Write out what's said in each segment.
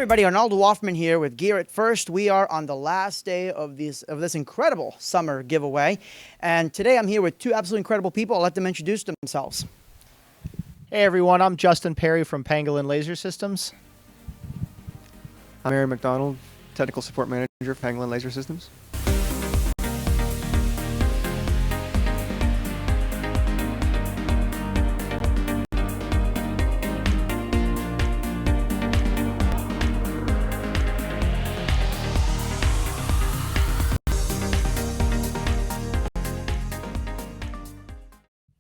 Everybody, Arnaldo Woffman here with Gear It First. We are on the last day of this incredible summer giveaway. And today I'm here with two absolutely incredible people. I'll let them introduce themselves. Hey everyone, I'm Justin Perry from Pangolin Laser Systems. I'm Aaron McDonald, Technical Support Manager for Pangolin Laser Systems.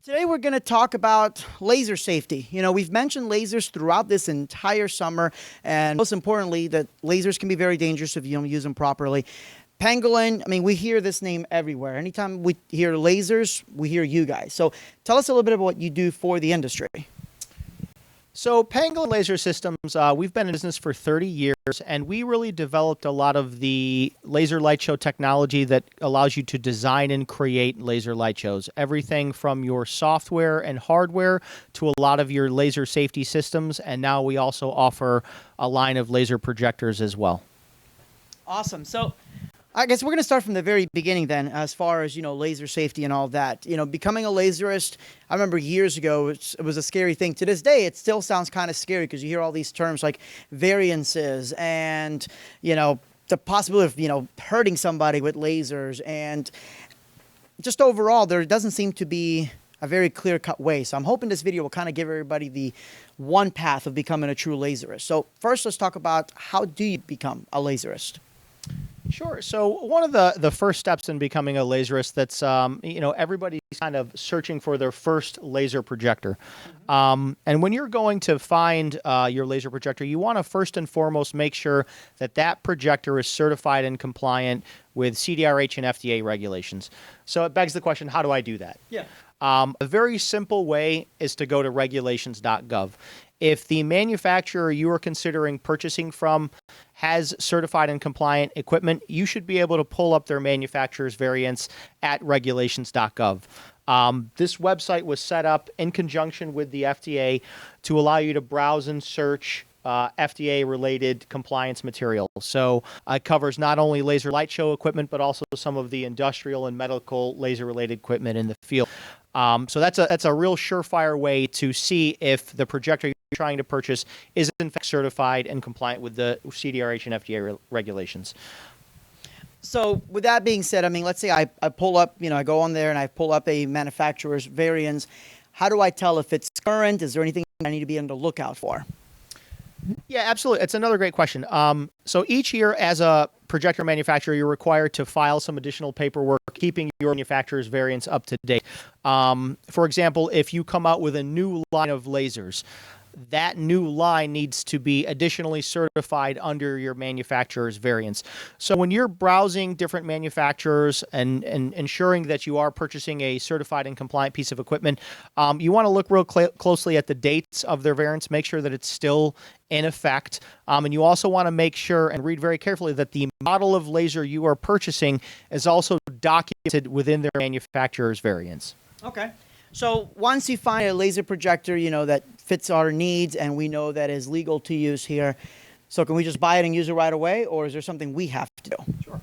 Today we're going to talk about laser safety. You know, we've mentioned lasers throughout this entire summer, and most importantly, that lasers can be very dangerous if you don't use them properly. Pangolin, I mean, we hear this name everywhere. Anytime we hear lasers, we hear you guys. So tell us a little bit about what you do for the industry. So Pangolin Laser Systems, we've been in business for 30 years, and we really developed a lot of the laser light show technology that allows you to design and create laser light shows. Everything from your software and hardware to a lot of your laser safety systems, and now we also offer a line of laser projectors as well. Awesome. So I guess we're going to start from the very beginning then, as far as, you know, laser safety and all that. You know, becoming a laserist, I remember years ago, it was a scary thing. To this day, it still sounds kind of scary because you hear all these terms like variances and, you know, the possibility of, you know, hurting somebody with lasers. And just overall, there doesn't seem to be a very clear-cut way. So I'm hoping this video will kind of give everybody the one path of becoming a true laserist. So first, let's talk about how do you become a laserist? Sure. So one of the first steps in becoming a laserist that's, you know, everybody's kind of searching for their first laser projector. And when you're going to find your laser projector, you want to first and foremost make sure that that projector is certified and compliant with CDRH and FDA regulations. So it begs the question, how do I do that? Yeah. A very simple way is to go to regulations.gov. If the manufacturer you are considering purchasing from has certified and compliant equipment, you should be able to pull up their manufacturer's variants at regulations.gov. This website was set up in conjunction with the FDA to allow you to browse and search FDA-related compliance material. So it covers not only laser light show equipment, but also some of the industrial and medical laser-related equipment in the field. So that's a real surefire way to see if the projector you're trying to purchase is in fact certified and compliant with the CDRH and FDA regulations. So with that being said, I mean, let's say I pull up, you know, I go on there and I pull up a manufacturer's variants. How do I tell if it's current? Is there anything I need to be on the lookout for? Yeah, absolutely. It's another great question. So each year as a projector manufacturer, you're required to file some additional paperwork, keeping your manufacturer's variants up to date. For example, if you come out with a new line of lasers, that new line needs to be additionally certified under your manufacturer's variants. So when you're browsing different manufacturers and ensuring that you are purchasing a certified and compliant piece of equipment, you want to look real closely at the dates of their variants, make sure that it's still in effect. And you also want to make sure and read very carefully that the model of laser you are purchasing is also documented within their manufacturer's variants. Okay. So once you find a laser projector, you know, that fits our needs and we know that is legal to use here, so can we just buy it and use it right away, or is there something we have to do? Sure.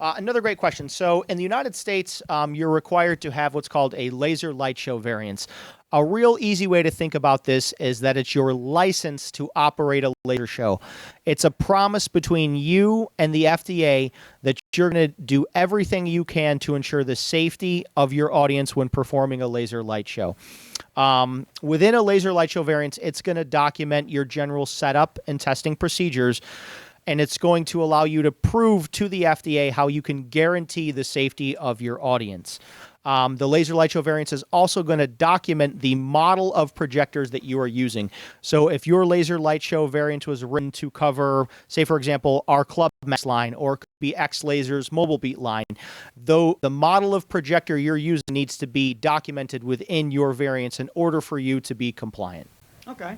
Another great question. So in the United States, you're required to have what's called a laser light show variance. A real easy way to think about this is that it's your license to operate a laser show. It's a promise between you and the FDA that you're going to do everything you can to ensure the safety of your audience when performing a laser light show. Within a laser light show variance, it's going to document your general setup and testing procedures, and it's going to allow you to prove to the FDA how you can guarantee the safety of your audience. The laser light show variance is also going to document the model of projectors that you are using. So if your laser light show variant was written to cover, say, for example, our Club Max line, or it could be X Laser's Mobile Beat line, though the model of projector you're using needs to be documented within your variants in order for you to be compliant. Okay.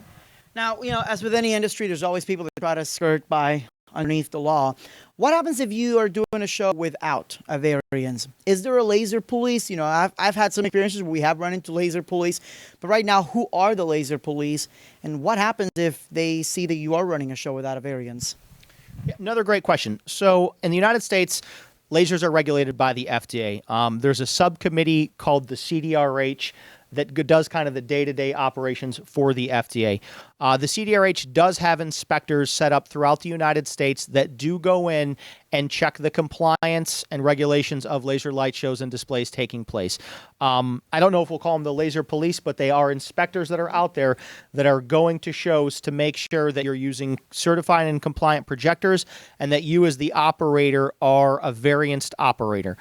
Now, you know, as with any industry, there's always people that try to skirt by underneath the law. What happens if you are doing a show without a variance? Is there a laser police? You know, I've had some experiences where we have run into laser police, but right now, who are the laser police, and what happens if they see that you are running a show without a variance? Yeah, another great question. So in the United States, lasers are regulated by the FDA. There's a subcommittee called the CDRH that does kind of the day-to-day operations for the FDA. The CDRH does have inspectors set up throughout the United States that do go in and check the compliance and regulations of laser light shows and displays taking place. I don't know if we'll call them the laser police, but they are inspectors that are out there that are going to shows to make sure that you're using certified and compliant projectors and that you as the operator are a varianced operator.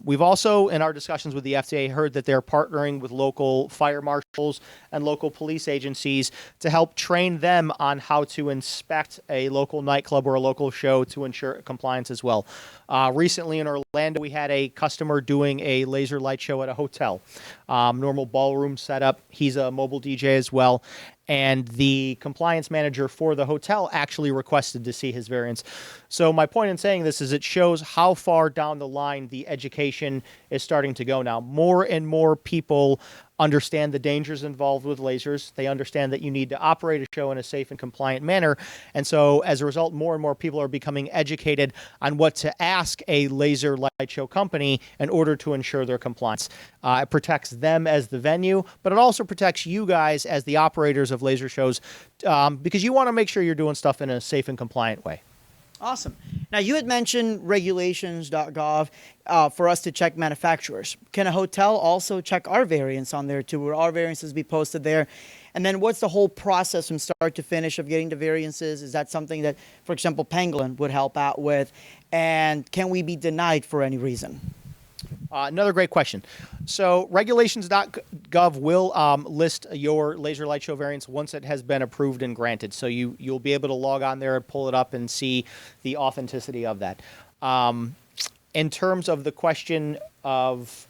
We've also, in our discussions with the FDA, heard that they're partnering with local fire marshals and local police agencies to help train them on how to inspect a local nightclub or a local show to ensure compliance as well. Recently in Orlando, we had a customer doing a laser light show at a hotel. Normal ballroom setup. He's a mobile DJ as well. And the compliance manager for the hotel actually requested to see his variance. So my point in saying this is it shows how far down the line the education is starting to go now. More and more people understand the dangers involved with lasers. They understand that you need to operate a show in a safe and compliant manner. And so as a result, more and more people are becoming educated on what to ask a laser light show company in order to ensure their compliance. It protects them as the venue, but it also protects you guys as the operators of laser shows because you want to make sure you're doing stuff in a safe and compliant way. Awesome. Now, you had mentioned regulations.gov for us to check manufacturers. Can a hotel also check our variants on there too? Will our variances be posted there? And then what's the whole process from start to finish of getting the variances? Is that something that, for example, Pangolin would help out with? And can we be denied for any reason? Another great question. So regulations.gov will list your laser light show variance once it has been approved and granted. So you'll be able to log on there and pull it up and see the authenticity of that. In terms of the question of,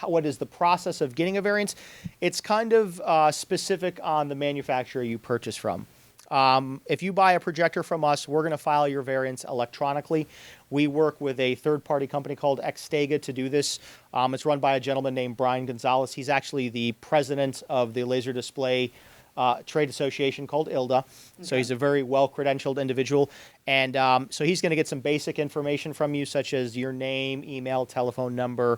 what is the process of getting a variance? It's kind of specific on the manufacturer you purchase from. If you buy a projector from us, we're going to file your variance electronically. We work with a third-party company called Xtega to do this. It's run by a gentleman named Brian Gonzalez. He's actually the president of the Laser Display Trade Association called ILDA. Okay. So he's a very well-credentialed individual. And so he's going to get some basic information from you, such as your name, email, telephone number.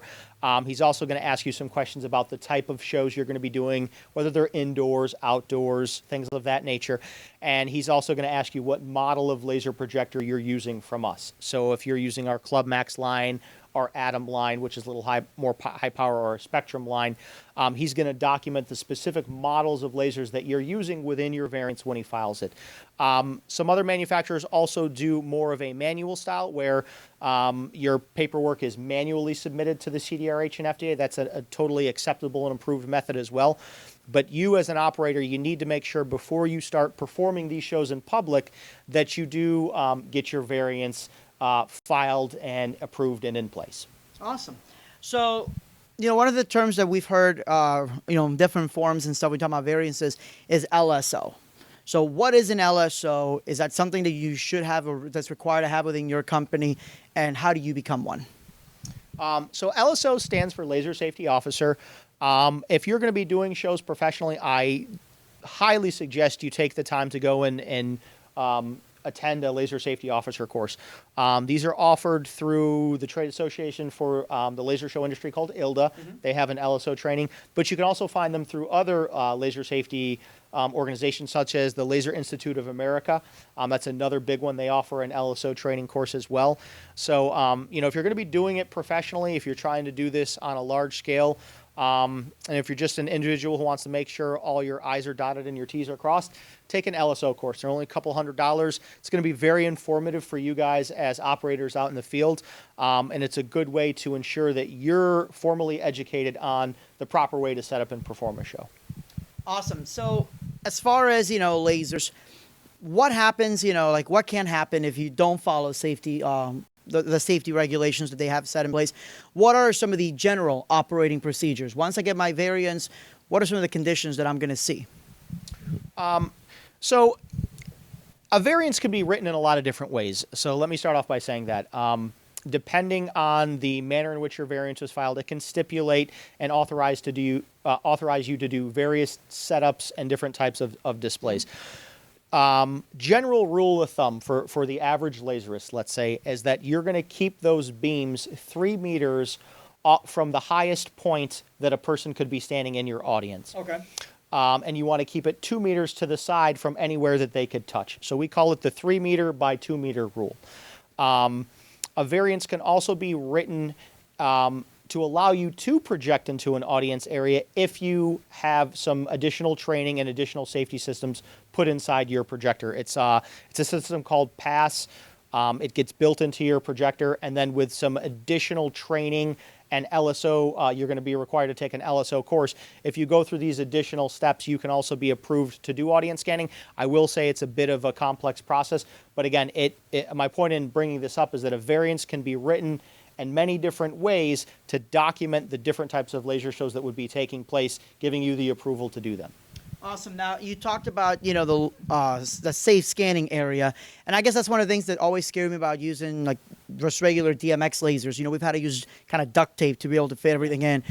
He's also going to ask you some questions about the type of shows you're going to be doing, whether they're indoors, outdoors, things of that nature. And he's also going to ask you what model of laser projector you're using from us. So if you're using our Club Max line, our Atom line, which is a little more high power, or a Spectrum line, he's going to document the specific models of lasers that you're using within your variance when he files it. Some other manufacturers also do more of a manual style where your paperwork is manually submitted to the CDRH and FDA. That's a totally acceptable and approved method as well. But you as an operator, you need to make sure before you start performing these shows in public that you do get your variance filed and approved and in place. Awesome. So, one of the terms that we've heard, in different forums and stuff, we talk about variances, is LSO. So what is an LSO? Is that something that you should have or that's required to have within your company? And how do you become one? So LSO stands for Laser Safety Officer. If you're going to be doing shows professionally, I highly suggest you take the time to go in and attend a laser safety officer course. These are offered through the trade association for the laser show industry called ILDA. Mm-hmm. They have an LSO training, but you can also find them through other laser safety organizations such as the Laser Institute of America. That's another big one. They offer an LSO training course as well. So, if you're going to be doing it professionally, if you're trying to do this on a large scale, and if you're just an individual who wants to make sure all your I's are dotted and your T's are crossed, take an LSO course. They're only a couple $100. It's going to be very informative for you guys as operators out in the field, and it's a good way to ensure that you're formally educated on the proper way to set up and perform a show. Awesome. So as far as, lasers, what happens, what can happen if you don't follow safety, the safety regulations that they have set in place? What are some of the general operating procedures? Once I get my variance, what are some of the conditions that I'm going to see? So A variance can be written in a lot of different ways. So let me start off by saying that. Depending on the manner in which your variance was filed, it can stipulate and authorize you to do various setups and different types of displays. General rule of thumb for the average laserist, let's say, is that you're going to keep those beams 3 meters from the highest point that a person could be standing in your audience. Okay. And you want to keep it 2 meters to the side from anywhere that they could touch. So we call it the 3 meter by 2 meter rule. A variance can also be written to allow you to project into an audience area if you have some additional training and additional safety systems put inside your projector. It's a system called PASS. It gets built into your projector, and then with some additional training and LSO, you're going to be required to take an LSO course. If you go through these additional steps, you can also be approved to do audience scanning. I will say it's a bit of a complex process, but again, my point in bringing this up is that a variance can be written in many different ways to document the different types of laser shows that would be taking place, giving you the approval to do them. Awesome. Now you talked about the safe scanning area, and I guess that's one of the things that always scared me about using like just regular DMX lasers. We've had to use kind of duct tape to be able to fit everything in.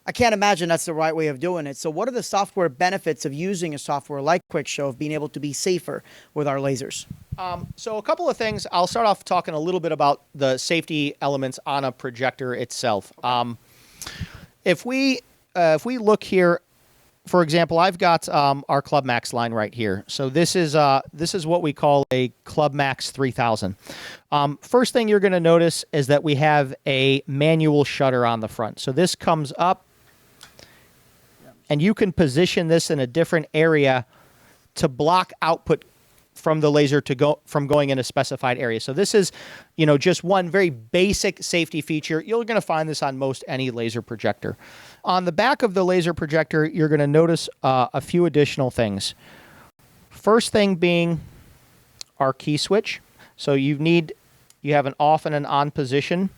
I can't imagine that's the right way of doing it. So what are the software benefits of using a software like QuickShow of being able to be safer with our lasers? So a couple of things. I'll start off talking a little bit about the safety elements on a projector itself. If we look here. For example, I've got our Club Max line right here. So this is what we call a Club Max 3000. First thing you're going to notice is that we have a manual shutter on the front. So this comes up, and you can position this in a different area to block output from the laser from going in a specified area. So this is, just one very basic safety feature. You're going to find this on most any laser projector. On the back of the laser projector, you're going to notice a few additional things. First thing being our key switch. So you have an off and an on position.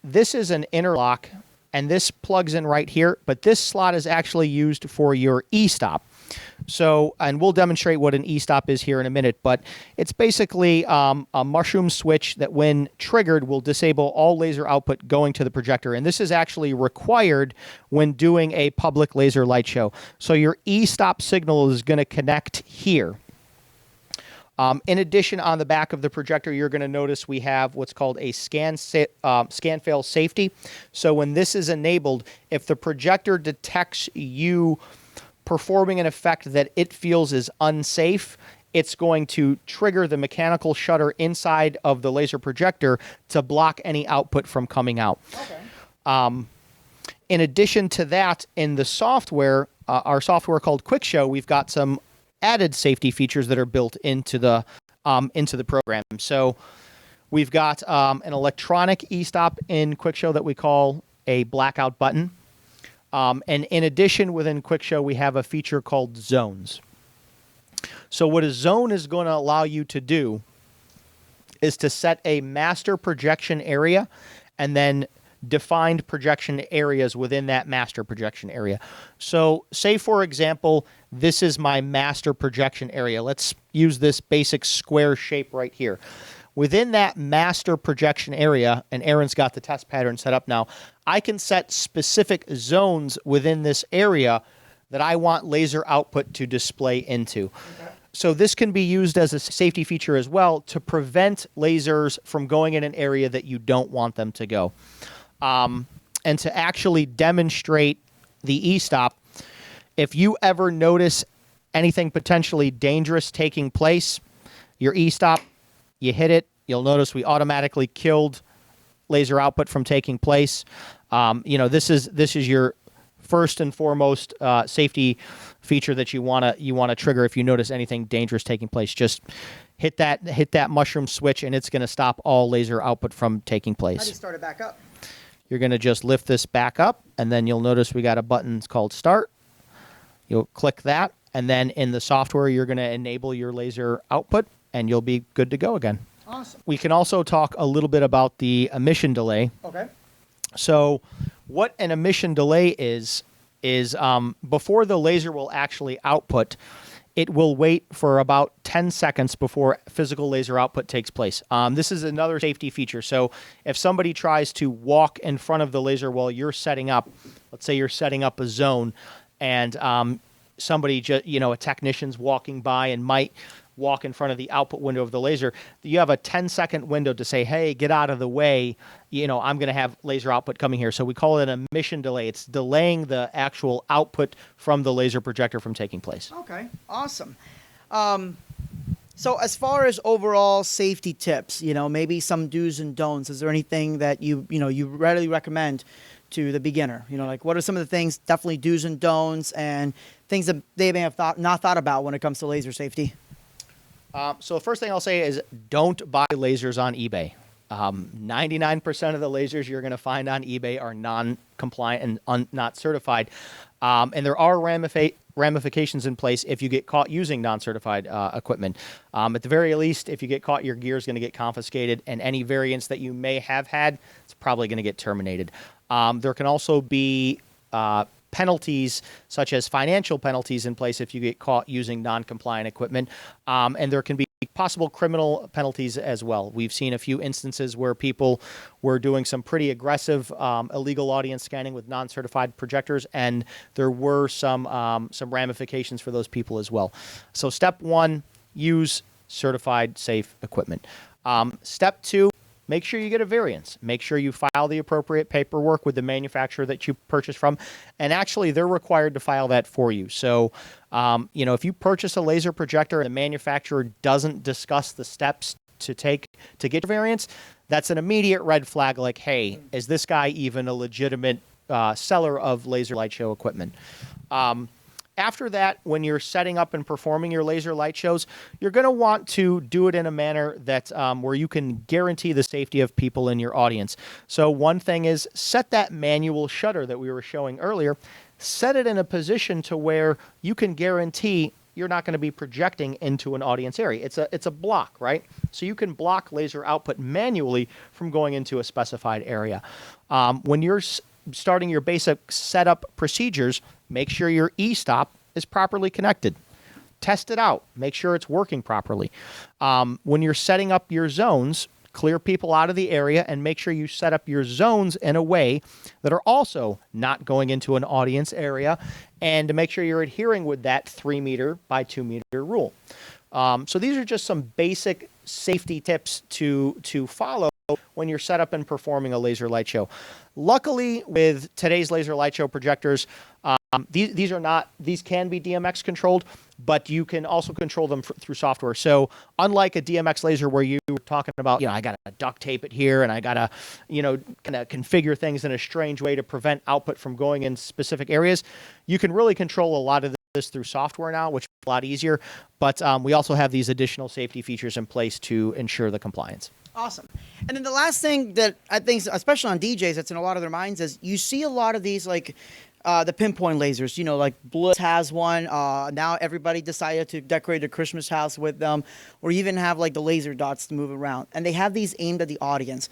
This is an interlock, and this plugs in right here, but this slot is actually used for your e-stop. So, and we'll demonstrate what an e-stop is here in a minute, but it's basically a mushroom switch that when triggered will disable all laser output going to the projector. And this is actually required when doing a public laser light show. So your e-stop signal is going to connect here. In addition, on the back of the projector, you're going to notice we have what's called a scan fail safety. So when this is enabled, if the projector detects you performing an effect that it feels is unsafe, it's going to trigger the mechanical shutter inside of the laser projector to block any output from coming out. Okay. In addition to that, in the software, our software called QuickShow, we've got some added safety features that are built into the program. So we've got an electronic e-stop in QuickShow that we call a blackout button. And in addition, within QuickShow, we have a feature called zones. So what a zone is going to allow you to do is to set a master projection area and then defined projection areas within that master projection area. So say, for example, this is my master projection area. Let's use this basic square shape right here. Within that master projection area, and Aaron's got the test pattern set up now, I can set specific zones within this area that I want laser output to display into. Okay. So this can be used as a safety feature as well to prevent lasers from going in an area that you don't want them to go. And to actually demonstrate the e-stop, if you ever notice anything potentially dangerous taking place, your e-stop, you hit it, you'll notice we automatically killed laser output from taking place. This is your first and foremost safety feature that you want to trigger if you notice anything dangerous taking place. Just hit that mushroom switch, and it's going to stop all laser output from taking place. How do you start it back up? You're going to just lift this back up, and then you'll notice we got a button called Start. You'll click that, and then in the software, you're going to enable your laser output, and you'll be good to go again. Awesome. We can also talk a little bit about the emission delay. Okay. So what an emission delay is before the laser will actually output, it will wait for about 10 seconds before physical laser output takes place. This is another safety feature. So if somebody tries to walk in front of the laser while you're setting up, let's say you're setting up a zone, and somebody, a technician's walking by and might walk in front of the output window of the laser, you have a 10-second window to say, hey, get out of the way. I'm going to have laser output coming here. So we call it an emission delay. It's delaying the actual output from the laser projector from taking place. Okay, awesome. So as far as overall safety tips, maybe some do's and don'ts, is there anything that you readily recommend to the beginner? Like what are some of the things, definitely do's and don'ts, and things that they may have not thought about when it comes to laser safety? So the first thing I'll say is don't buy lasers on eBay. 99% of the lasers you're going to find on eBay are non-compliant and not certified. And there are ramifications in place if you get caught using non-certified equipment. At the very least, if you get caught, your gear is going to get confiscated, and any variants that you may have had, it's probably going to get terminated. There can also be penalties, such as financial penalties, in place if you get caught using non-compliant equipment. And there can be possible criminal penalties as well. We've seen a few instances where people were doing some pretty aggressive illegal audience scanning with non-certified projectors, and there were some ramifications for those people as well. So step one, use certified safe equipment. Step two, make sure you get a variance. Make sure you file the appropriate paperwork with the manufacturer that you purchased from. And actually, they're required to file that for you. So, if you purchase a laser projector and the manufacturer doesn't discuss the steps to take to get your variance, that's an immediate red flag like, hey, is this guy even a legitimate seller of laser light show equipment? After that, when you're setting up and performing your laser light shows, you're going to want to do it in a manner that where you can guarantee the safety of people in your audience. So one thing is set that manual shutter that we were showing earlier. Set it in a position to where you can guarantee you're not going to be projecting into an audience area. It's a block, right? So you can block laser output manually from going into a specified area. When you're starting your basic setup procedures, make sure your e-stop is properly connected. Test it out. Make sure it's working properly. When you're setting up your zones, clear people out of the area and make sure you set up your zones in a way that are also not going into an audience area, and to make sure you're adhering with that 3 meter by 2 meter rule. So these are just some basic safety tips to follow when you're set up and performing a laser light show. Luckily, with today's laser light show projectors, these can be DMX controlled, but you can also control them through software. So unlike a DMX laser where you were talking about, I got to duct tape it here and I got to, kind of configure things in a strange way to prevent output from going in specific areas, you can really control a lot of this through software now, which is a lot easier. But we also have these additional safety features in place to ensure the compliance. Awesome. And then the last thing that I think, especially on DJs, that's in a lot of their minds, is you see a lot of these, like the pinpoint lasers, like Bliss has one. Now everybody decided to decorate their Christmas house with them, or even have like the laser dots to move around. And they have these aimed at the audience.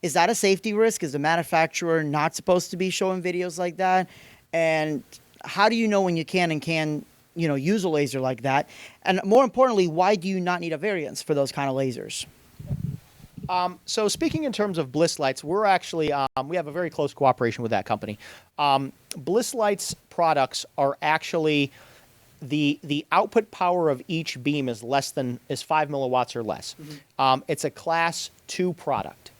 Is that a safety risk? Is the manufacturer not supposed to be showing videos like that? And how do you know when you can and can, use a laser like that? And more importantly, why do you not need a variance for those kind of lasers? So speaking in terms of Bliss Lights, we're actually, we have a very close cooperation with that company. Bliss Lights products are actually, the output power of each beam is 5 milliwatts or less. Mm-hmm. It's a class 2 product.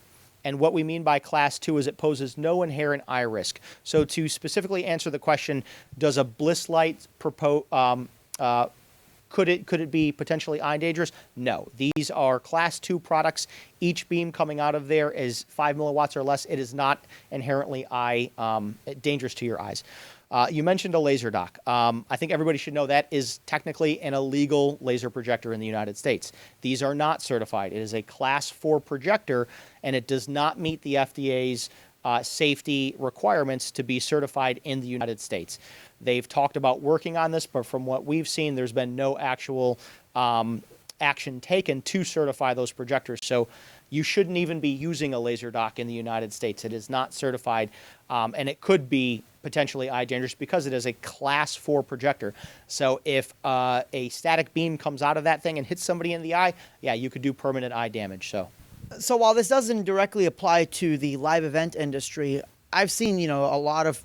And what we mean by class 2 is it poses no inherent eye risk. So to specifically answer the question, does a Bliss Light could it be potentially eye dangerous? No. These are class 2 products. Each beam coming out of there is 5 milliwatts or less. It is not inherently dangerous to your eyes. You mentioned a laser dock. I think everybody should know that is technically an illegal laser projector in the United States. These are not certified. It is a class 4 projector, and it does not meet the FDA's safety requirements to be certified in the United States. They've talked about working on this, but from what we've seen, there's been no actual action taken to certify those projectors. So you shouldn't even be using a laser dock in the United States. It is not certified, and it could be potentially eye dangerous because it is a class 4 projector. So if a static beam comes out of that thing and hits somebody in the eye, yeah, you could do permanent eye damage. So while this doesn't directly apply to the live event industry, I've seen, a lot of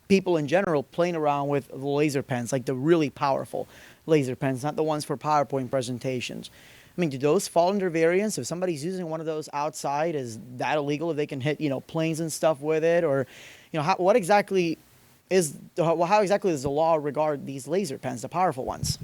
people in general playing around with the laser pens, like the really powerful laser pens, not the ones for PowerPoint presentations. I mean, do those fall under variance? If somebody's using one of those outside, is that illegal if they can hit, planes and stuff with it? Or, how exactly does the law regard these laser pens, the powerful ones?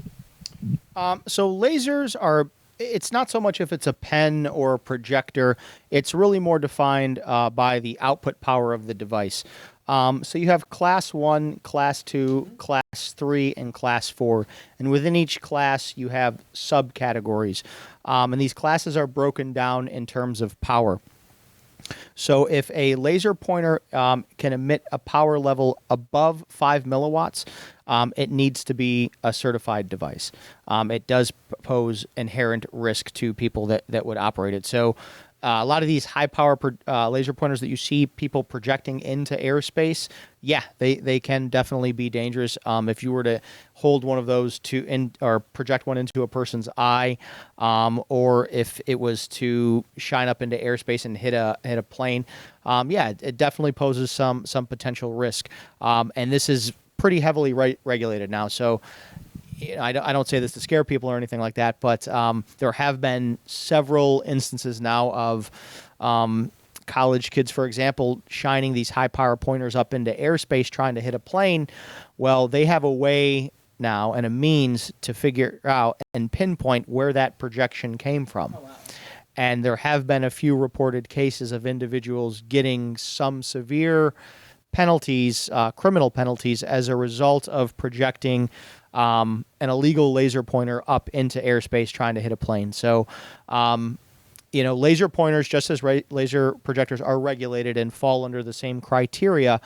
So lasers are, it's not so much if it's a pen or a projector. It's really more defined by the output power of the device. So you have class 1, class 2, class 3, and class 4. And within each class, you have subcategories. And these classes are broken down in terms of power. So if a laser pointer can emit a power level above 5 milliwatts, it needs to be a certified device. It does pose inherent risk to people that would operate it. So a lot of these high-power laser pointers that you see people projecting into airspace, yeah, they can definitely be dangerous. If you were to hold one of those or project one into a person's eye, or if it was to shine up into airspace and hit a plane, yeah, it definitely poses some potential risk. And this is pretty heavily regulated now. So I don't say this to scare people or anything like that, but there have been several instances now of college kids, for example, shining these high-power pointers up into airspace trying to hit a plane. Well, they have a way now and a means to figure out and pinpoint where that projection came from. Oh, wow. And there have been a few reported cases of individuals getting some severe penalties, criminal penalties, as a result of projecting an illegal laser pointer up into airspace trying to hit a plane. So, laser pointers, just as laser projectors, are regulated and fall under the same criteria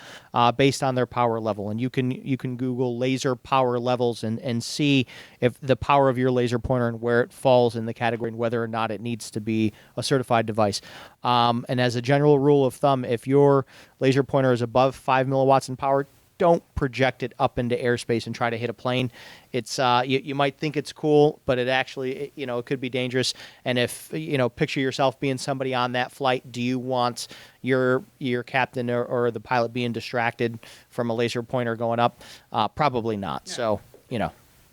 based on their power level. And you can Google laser power levels and see if the power of your laser pointer and where it falls in the category and whether or not it needs to be a certified device. And as a general rule of thumb, if your laser pointer is above 5 milliwatts in power, don't project it up into airspace and try to hit a plane. It's you might think it's cool, but it actually it could be dangerous. And if picture yourself being somebody on that flight, do you want your captain or the pilot being distracted from a laser pointer going up? Probably not. Yeah. So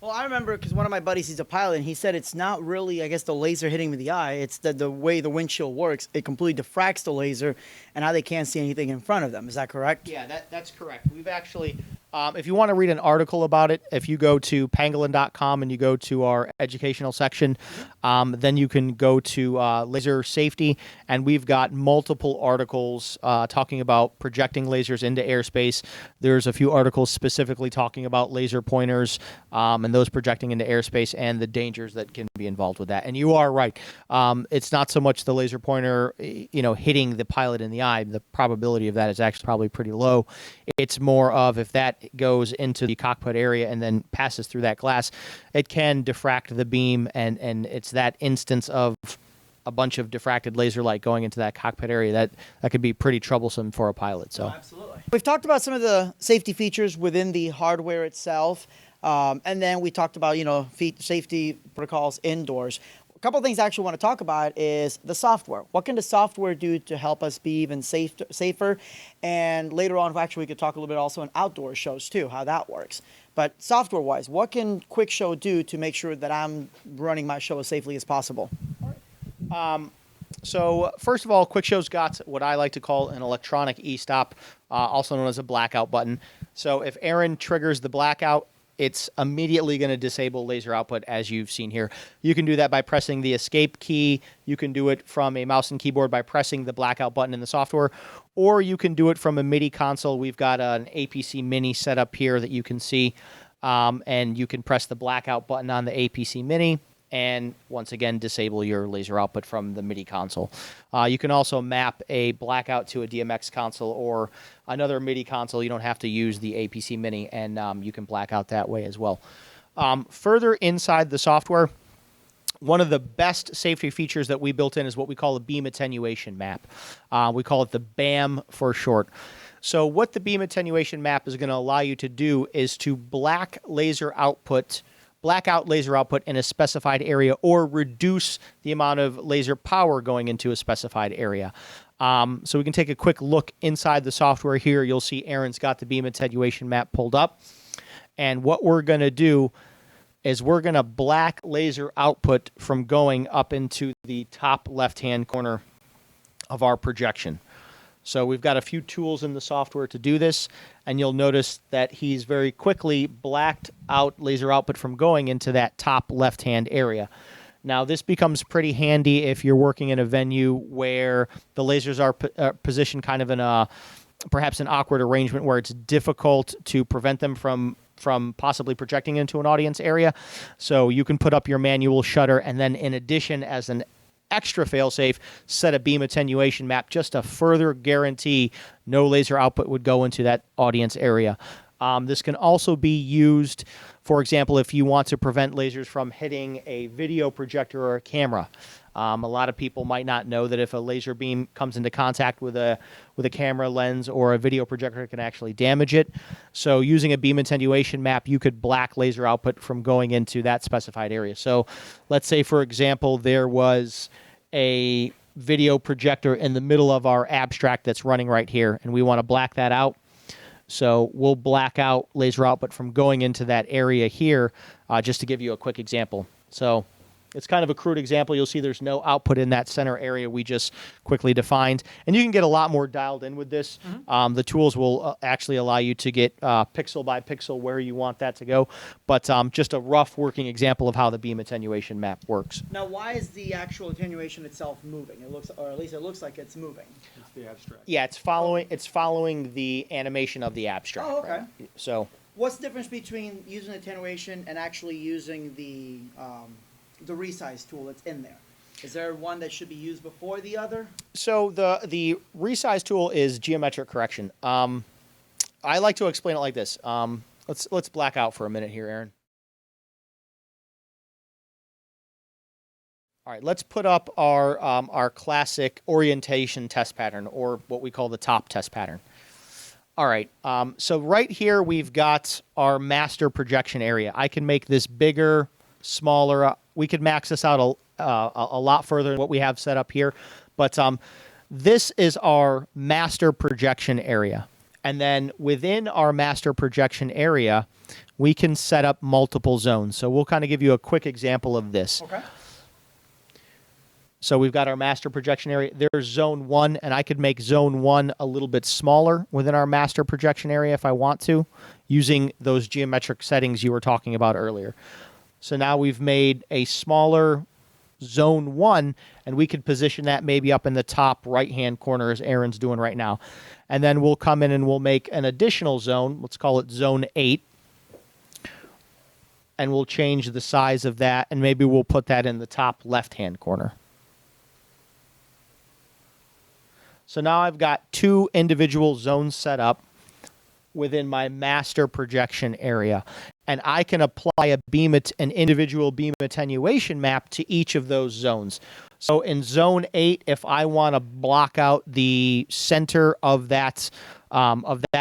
Well, I remember because one of my buddies, he's a pilot, and he said it's not really, I guess, the laser hitting me in the eye. It's the way the windshield works. It completely diffracts the laser, and now they can't see anything in front of them. Is that correct? Yeah, that's correct. We've actually, if you want to read an article about it, if you go to pangolin.com and you go to our educational section, then you can go to laser safety, and we've got multiple articles talking about projecting lasers into airspace. There's a few articles specifically talking about laser pointers and those projecting into airspace and the dangers that can be involved with that. And you are right. It's not so much the laser pointer, hitting the pilot in the eye. The probability of that is actually probably pretty low. It's more of if that goes into the cockpit area and then passes through that glass, it can diffract the beam, and it's that instance of a bunch of diffracted laser light going into that cockpit area that could be pretty troublesome for a pilot. So, absolutely. We've talked about some of the safety features within the hardware itself, and then we talked about safety protocols indoors. A couple of things I actually want to talk about is the software. What can the software do to help us be even safer? And later on, actually, we could talk a little bit also in outdoor shows too, how that works. But software-wise, what can QuickShow do to make sure that I'm running my show as safely as possible? So first of all, QuickShow's got what I like to call an electronic e-stop, also known as a blackout button. So if Aaron triggers the blackout, it's immediately going to disable laser output, as you've seen here. You can do that by pressing the escape key. You can do it from a mouse and keyboard by pressing the blackout button in the software, or you can do it from a MIDI console. We've got an APC Mini set up here that you can see, and you can press the blackout button on the APC Mini and once again disable your laser output from the MIDI console. You can also map a blackout to a DMX console or another MIDI console. You don't have to use the APC Mini, and you can black out that way as well. Further inside the software, one of the best safety features that we built in is what we call a beam attenuation map. We call it the BAM for short. So what the beam attenuation map is going to allow you to do is to black out laser output in a specified area, or reduce the amount of laser power going into a specified area. So we can take a quick look inside the software here. You'll see Aaron's got the beam attenuation map pulled up. And what we're going to do is we're going to black laser output from going up into the top left-hand corner of our projection. So we've got a few tools in the software to do this, and you'll notice that he's very quickly blacked out laser output from going into that top left-hand area. Now, this becomes pretty handy if you're working in a venue where the lasers are positioned kind of in a perhaps an awkward arrangement where it's difficult to prevent them from possibly projecting into an audience area. So you can put up your manual shutter, and then in addition, as an extra fail-safe, set a beam attenuation map just to further guarantee no laser output would go into that audience area. This can also be used, for example, if you want to prevent lasers from hitting a video projector or a camera. A lot of people might not know that if a laser beam comes into contact with a camera lens or a video projector, it can actually damage it. So using a beam attenuation map, you could black laser output from going into that specified area. So let's say, for example, there was a video projector in the middle of our abstract that's running right here, and we want to black that out. So we'll black out laser output from going into that area here, just to give you a quick example. So it's kind of a crude example. You'll see there's no output in that center area we just quickly defined. And you can get a lot more dialed in with this. Mm-hmm. The tools will actually allow you to get pixel by pixel where you want that to go. But just a rough working example of how the beam attenuation map works. Now, why is the actual attenuation itself moving? It looks, or at least it looks like it's moving. It's the abstract. Yeah, it's following the animation of the abstract. Oh, okay. Right? So what's the difference between using attenuation and actually using the resize tool that's in there? Is there one that should be used before the other? So the resize tool is geometric correction. I like to explain it like this. Let's black out for a minute here, Aaron. All right, let's put up our classic orientation test pattern, or what we call the top test pattern. All right, so right here we've got our master projection area. I can make this bigger, smaller. We could max this out a lot further than what we have set up here. But this is our master projection area. And then within our master projection area, we can set up multiple zones. So we'll kind of give you a quick example of this. Okay. So we've got our master projection area. There's zone 1, and I could make zone 1 a little bit smaller within our master projection area if I want to, using those geometric settings you were talking about earlier. So now we've made a smaller zone 1, and we could position that maybe up in the top right-hand corner as Aaron's doing right now. And then we'll come in and we'll make an additional zone. Let's call it zone 8. And we'll change the size of that, and maybe we'll put that in the top left-hand corner. So now I've got 2 individual zones set up within my master projection area. And I can apply an individual beam attenuation map to each of those zones. So in zone 8, if I want to block out the center of that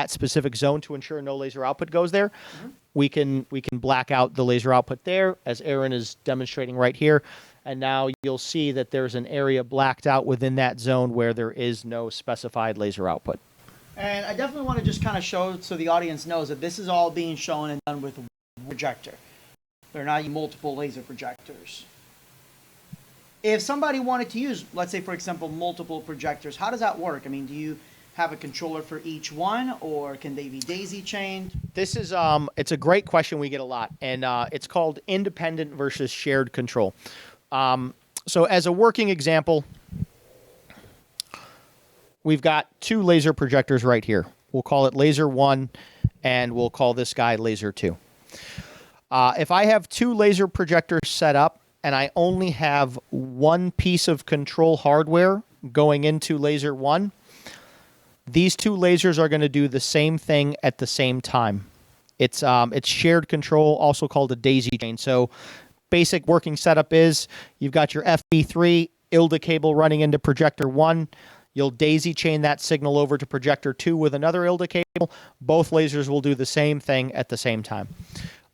specific zone to ensure no laser output goes there, mm-hmm. we can black out the laser output there, as Aaron is demonstrating right here. And now you'll see that there's an area blacked out within that zone where there is no specified laser output. And I definitely want to just kind of show so the audience knows that this is all being shown and done with a projector. They're not multiple laser projectors. If somebody wanted to use, let's say, for example, multiple projectors, how does that work? I mean, do you have a controller for each one, or can they be daisy-chained? This is it's a great question we get a lot, and it's called independent versus shared control. So as a working example, we've got 2 laser projectors right here. We'll call it laser 1, and we'll call this guy laser 2. If I have 2 laser projectors set up, and I only have one piece of control hardware going into laser 1, these 2 lasers are going to do the same thing at the same time. It's shared control, also called a daisy chain. So basic working setup is you've got your FP3 ILDA cable running into projector 1. You'll daisy chain that signal over to projector 2 with another ILDA cable. Both lasers will do the same thing at the same time.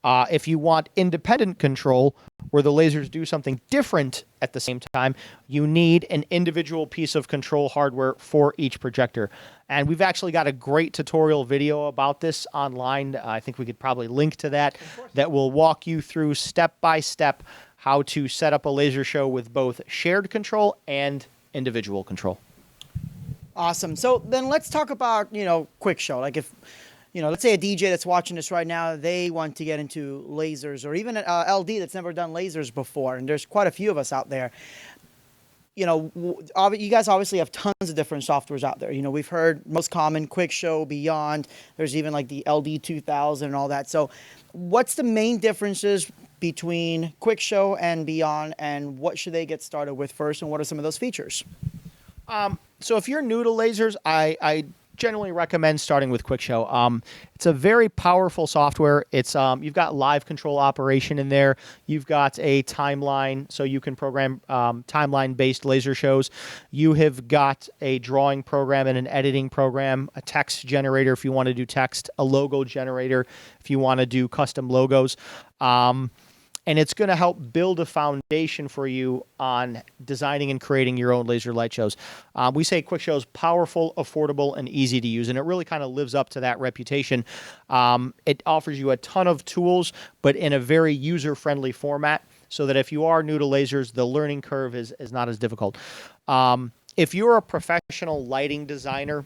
If you want independent control, where the lasers do something different at the same time, you need an individual piece of control hardware for each projector. And we've actually got a great tutorial video about this online. I think we could probably link to that will walk you through step by step how to set up a laser show with both shared control and individual control. Awesome. So then let's talk about, quick show. Like if, let's say a DJ that's watching this right now, they want to get into lasers, or even an LD that's never done lasers before. And there's quite a few of us out there. You guys obviously have tons of different softwares out there. We've heard most common, Quick Show, Beyond. There's even like the LD 2000 and all that. So what's the main differences between Quick Show and Beyond, and what should they get started with first, and what are some of those features? So if you're new to lasers, I generally recommend starting with Quick Show. It's a very powerful software. It's you've got live control operation in there. You've got a timeline, so you can program timeline-based laser shows. You have got a drawing program and an editing program, a text generator if you want to do text, a logo generator if you want to do custom logos. And it's going to help build a foundation for you on designing and creating your own laser light shows. We say Quick Show is powerful, affordable, and easy to use, and it really kind of lives up to that reputation. It offers you a ton of tools, but in a very user-friendly format, so that if you are new to lasers, the learning curve is not as difficult. If you're a professional lighting designer,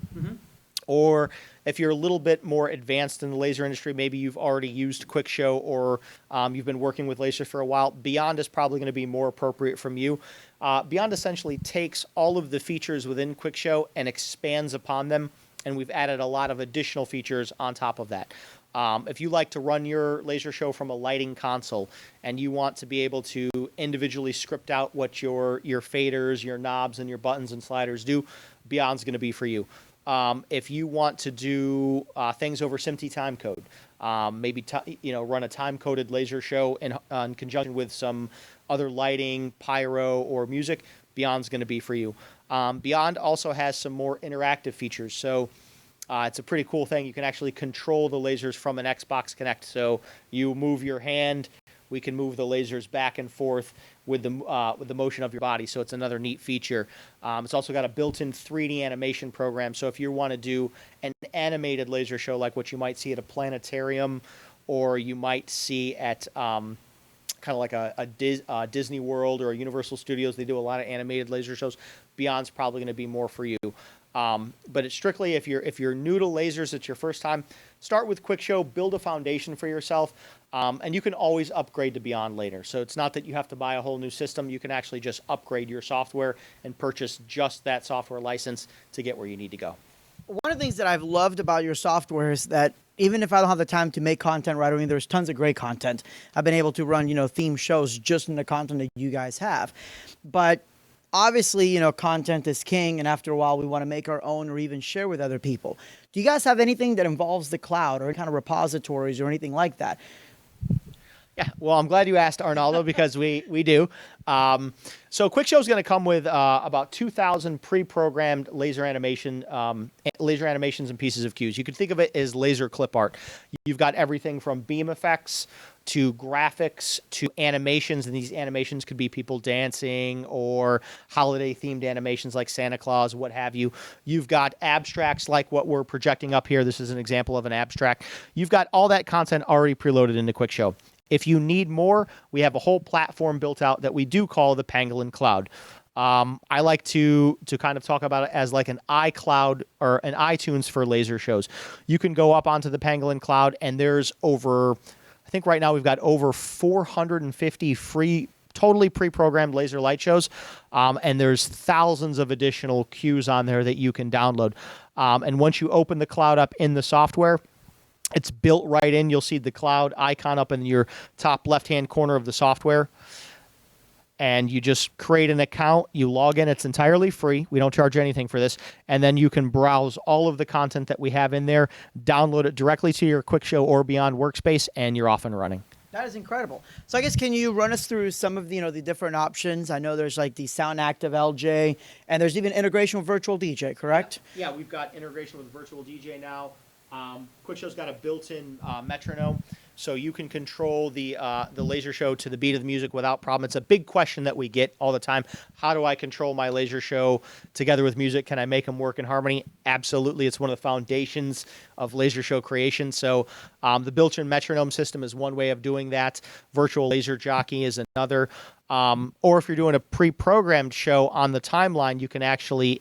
or if you're a little bit more advanced in the laser industry, maybe you've already used Quick Show, or you've been working with lasers for a while, Beyond is probably going to be more appropriate from you. Beyond essentially takes all of the features within Quick Show and expands upon them, and we've added a lot of additional features on top of that. If you like to run your laser show from a lighting console and you want to be able to individually script out what your faders, your knobs, and your buttons and sliders do, Beyond's going to be for you. If you want to do things over SMPTE timecode, maybe run a time-coded laser show in conjunction with some other lighting, pyro, or music, Beyond's going to be for you. Beyond also has some more interactive features, so it's a pretty cool thing. You can actually control the lasers from an Xbox Kinect. So you move your hand, we can move the lasers back and forth with the motion of your body. So it's another neat feature. It's also got a built-in 3D animation program. So if you want to do an animated laser show like what you might see at a planetarium, or you might see at kind of like a Disney World or a Universal Studios, they do a lot of animated laser shows. Beyond's probably going to be more for you. But it's strictly if you're new to lasers, it's your first time, start with Quick Show, build a foundation for yourself, and you can always upgrade to Beyond later. So it's not that you have to buy a whole new system. You can actually just upgrade your software and purchase just that software license to get where you need to go. One of the things that I've loved about your software is that even if I don't have the time to make content right away, there's tons of great content. I've been able to run, theme shows just in the content that you guys have. But obviously, content is king, and after a while, we want to make our own or even share with other people. Do you guys have anything that involves the cloud or any kind of repositories or anything like that? Yeah, well, I'm glad you asked, Arnaldo, because we do. So Quick Show is going to come with about 2,000 pre-programmed laser animations and pieces of cues. You could think of it as laser clip art. You've got everything from beam effects to graphics to animations, and these animations could be people dancing or holiday-themed animations like Santa Claus, what have you. You've got abstracts like what we're projecting up here. This is an example of an abstract. You've got all that content already preloaded into Quick Show. If you need more, we have a whole platform built out that we do call the Pangolin Cloud. I like to kind of talk about it as like an iCloud or an iTunes for laser shows. You can go up onto the Pangolin Cloud, and there's I think right now we've got over 450 free, totally pre-programmed laser light shows, and there's thousands of additional cues on there that you can download. And once you open the cloud up in the software, it's built right in. You'll see the cloud icon up in your top left-hand corner of the software. And you just create an account, you log in, it's entirely free. We don't charge anything for this. And then you can browse all of the content that we have in there, download it directly to your Quick Show or Beyond workspace, and you're off and running. That is incredible. So I guess can you run us through some of the, the different options? I know there's like the Sound Active LJ, and there's even integration with Virtual DJ, correct? Yeah, we've got integration with Virtual DJ now. QuickShow's got a built-in metronome, so you can control the laser show to the beat of the music without problem. It's a big question that we get all the time. How do I control my laser show together with music? Can I make them work in harmony? Absolutely. It's one of the foundations of laser show creation. So the built-in metronome system is one way of doing that. Virtual laser jockey is another. Or if you're doing a pre-programmed show on the timeline, you can actually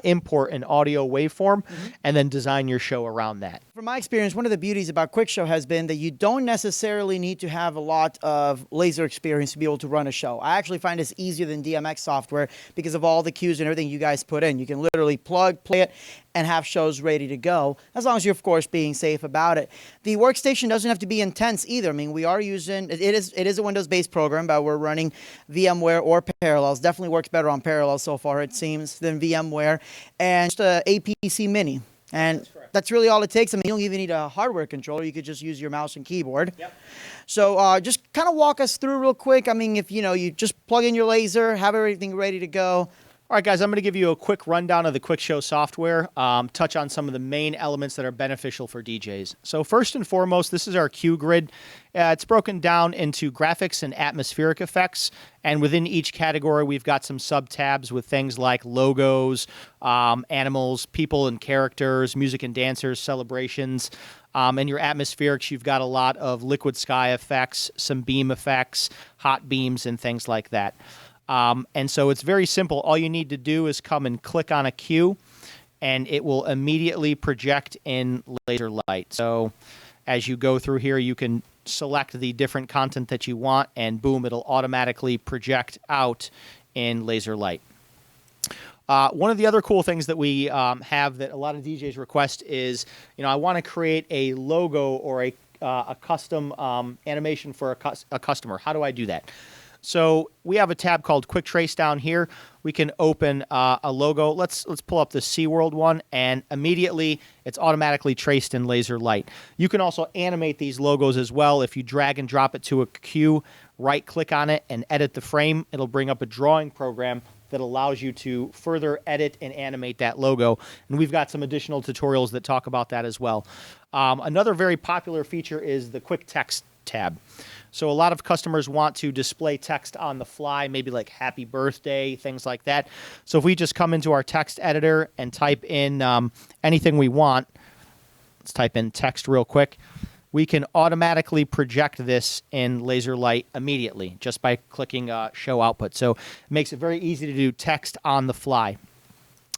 import an audio waveform and then design your show around that. From my experience, one of the beauties about QuickShow has been that you don't necessarily need to have a lot of laser experience to be able to run a show. I actually find this easier than DMX software because of all the cues and everything you guys put in. You can literally plug, play it, and have shows ready to go, as long as you're, of course, being safe about it. The workstation doesn't have to be intense either. I mean, we are using, it is a Windows-based program, but we're running VMware or Parallels. Definitely works better on Parallels so far, it seems, than VMware. And just a APC Mini. And that's really all it takes. I mean, you don't even need a hardware controller. You could just use your mouse and keyboard. Yep. So just kind of walk us through real quick. I mean, if, you just plug in your laser, have everything ready to go. All right, guys, I'm going to give you a quick rundown of the QuickShow software, touch on some of the main elements that are beneficial for DJs. So first and foremost, this is our cue grid. It's broken down into graphics and atmospheric effects, and within each category, we've got some sub-tabs with things like logos, animals, people and characters, music and dancers, celebrations. And your atmospherics, you've got a lot of liquid sky effects, some beam effects, hot beams, and things like that. And so it's very simple. All you need to do is come and click on a cue, and it will immediately project in laser light. So as you go through here, you can select the different content that you want, and boom, it'll automatically project out in laser light. One of the other cool things that we have that a lot of DJs request is, I want to create a logo or a custom animation for a customer. How do I do that? So we have a tab called Quick Trace down here. We can open a logo. Let's pull up the SeaWorld one, and immediately it's automatically traced in laser light. You can also animate these logos as well. If you drag and drop it to a cue, right-click on it, and edit the frame, it'll bring up a drawing program that allows you to further edit and animate that logo. And we've got some additional tutorials that talk about that as well. Another very popular feature is the Quick Text tab. So a lot of customers want to display text on the fly, maybe like happy birthday, things like that. So if we just come into our text editor and type in anything we want, let's type in text real quick, we can automatically project this in laser light immediately just by clicking show output. So it makes it very easy to do text on the fly.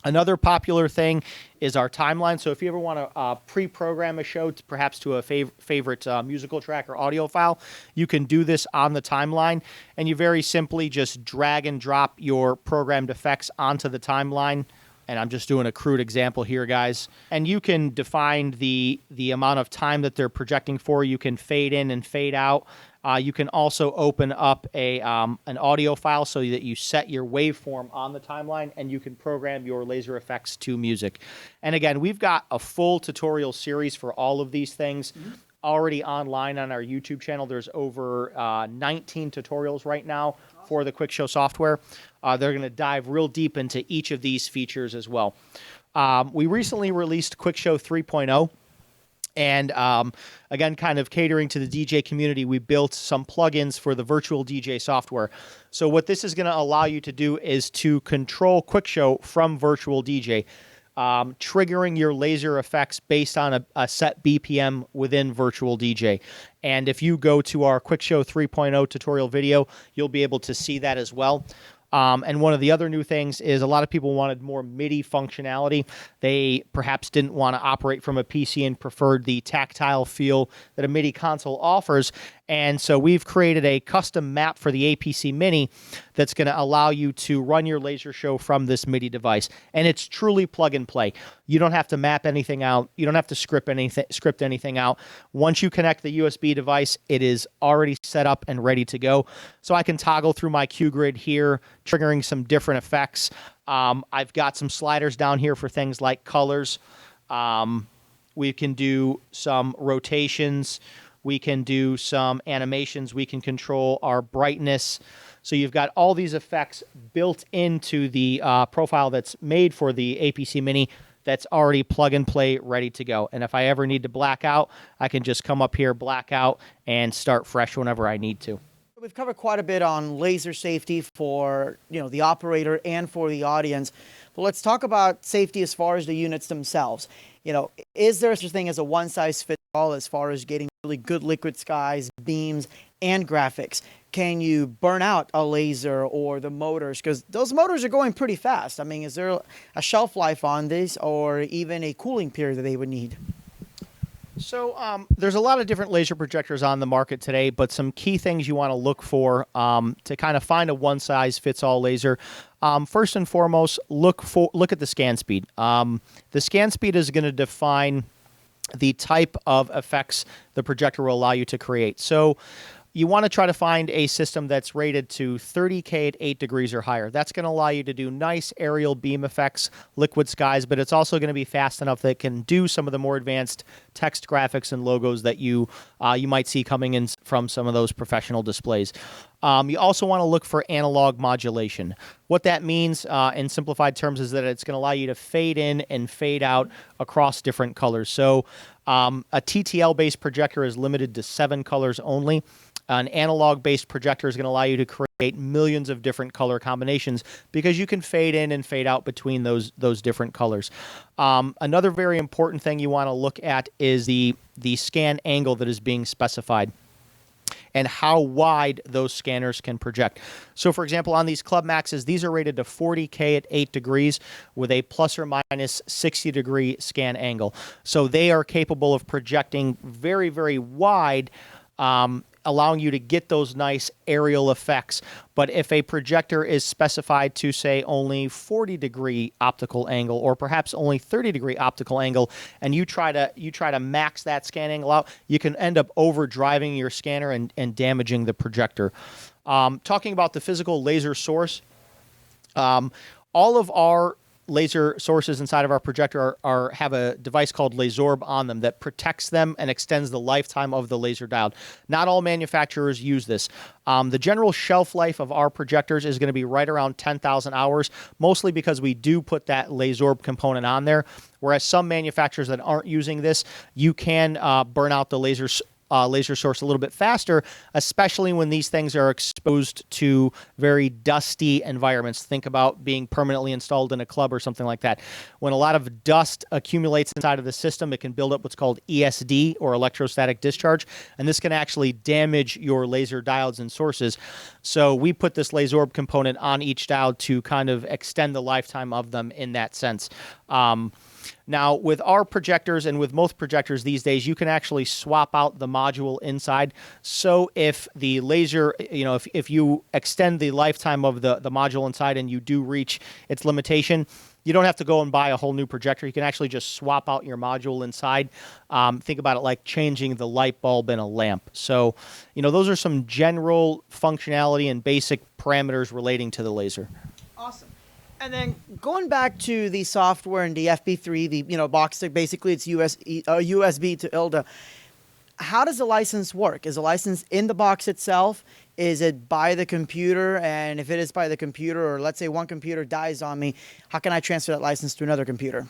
Another popular thing is our timeline. So if you ever want to pre-program a show, perhaps to a favorite musical track or audio file, you can do this on the timeline. And you very simply just drag and drop your programmed effects onto the timeline. And I'm just doing a crude example here, guys. And you can define the amount of time that they're projecting for. You can fade in and fade out. You can also open up an audio file so that you set your waveform on the timeline, and you can program your laser effects to music. And again, we've got a full tutorial series for all of these things already online on our YouTube channel. There's over 19 tutorials right now for the QuickShow software. They're going to dive real deep into each of these features as well. We recently released QuickShow 3.0. And again, kind of catering to the DJ community, we built some plugins for the virtual DJ software. So what this is going to allow you to do is to control QuickShow from virtual DJ, triggering your laser effects based on a set BPM within virtual DJ. And if you go to our QuickShow 3.0 tutorial video, you'll be able to see that as well. And one of the other new things is a lot of people wanted more MIDI functionality. They perhaps didn't want to operate from a PC and preferred the tactile feel that a MIDI console offers. And so we've created a custom map for the APC Mini that's going to allow you to run your laser show from this MIDI device. And it's truly plug and play. You don't have to map anything out. You don't have to script anything out. Once you connect the USB device, it is already set up and ready to go. So I can toggle through my cue grid here, triggering some different effects. I've got some sliders down here for things like colors. We can do some rotations. We can do some animations. We can control our brightness. So you've got all these effects built into the profile that's made for the APC Mini that's already plug and play, ready to go. And if I ever need to black out, I can just come up here, black out, and start fresh whenever I need to. We've covered quite a bit on laser safety for the operator and for the audience. But let's talk about safety as far as the units themselves. Is there such a thing as a one-size-fits-all as far as getting really good liquid skies, beams, and graphics? Can you burn out a laser or the motors? Because those motors are going pretty fast. I mean, is there a shelf life on this or even a cooling period that they would need? So there's a lot of different laser projectors on the market today, but some key things you want to look for to kind of find a one-size-fits-all laser. First and foremost, look at the scan speed. The scan speed is going to define the type of effects the projector will allow you to create. So you want to try to find a system that's rated to 30K at 8 degrees or higher. That's going to allow you to do nice aerial beam effects, liquid skies, but it's also going to be fast enough that it can do some of the more advanced text graphics and logos that you might see coming in from some of those professional displays. You also want to look for analog modulation. What that means in simplified terms is that it's going to allow you to fade in and fade out across different colors. So a TTL-based projector is limited to 7 colors only. An analog-based projector is going to allow you to create millions of different color combinations because you can fade in and fade out between those different colors. Another very important thing you want to look at is the scan angle that is being specified and how wide those scanners can project. So, for example, on these Club Maxes, these are rated to 40K at 8 degrees with a plus or minus 60-degree scan angle. So they are capable of projecting very, very wide, allowing you to get those nice aerial effects. But if a projector is specified to, say, only 40-degree optical angle or perhaps only 30-degree optical angle, and you try to max that scan angle out, you can end up overdriving your scanner and damaging the projector. Talking about the physical laser source, all of our laser sources inside of our projector have a device called Lasorb on them that protects them and extends the lifetime of the laser diode. Not all manufacturers use this. The general shelf life of our projectors is going to be right around 10,000 hours, mostly because we do put that Lasorb component on there, whereas some manufacturers that aren't using this, you can burn out the laser source a little bit faster, especially when these things are exposed to very dusty environments. Think about being permanently installed in a club or something like that. When a lot of dust accumulates inside of the system, it can build up what's called ESD, or electrostatic discharge, and this can actually damage your laser diodes and sources. So we put this Lasorb component on each diode to kind of extend the lifetime of them in that sense. Now, with our projectors and with most projectors these days, you can actually swap out the module inside. So if the laser, if you extend the lifetime of the module inside and you do reach its limitation, you don't have to go and buy a whole new projector. You can actually just swap out your module inside. Think about it like changing the light bulb in a lamp. So, those are some general functionality and basic parameters relating to the laser. Awesome. And then going back to the software and the FP3, the box stick, basically it's USB to ILDA. How does the license work? Is the license in the box itself? Is it by the computer? And if it is by the computer, or let's say one computer dies on me, how can I transfer that license to another computer?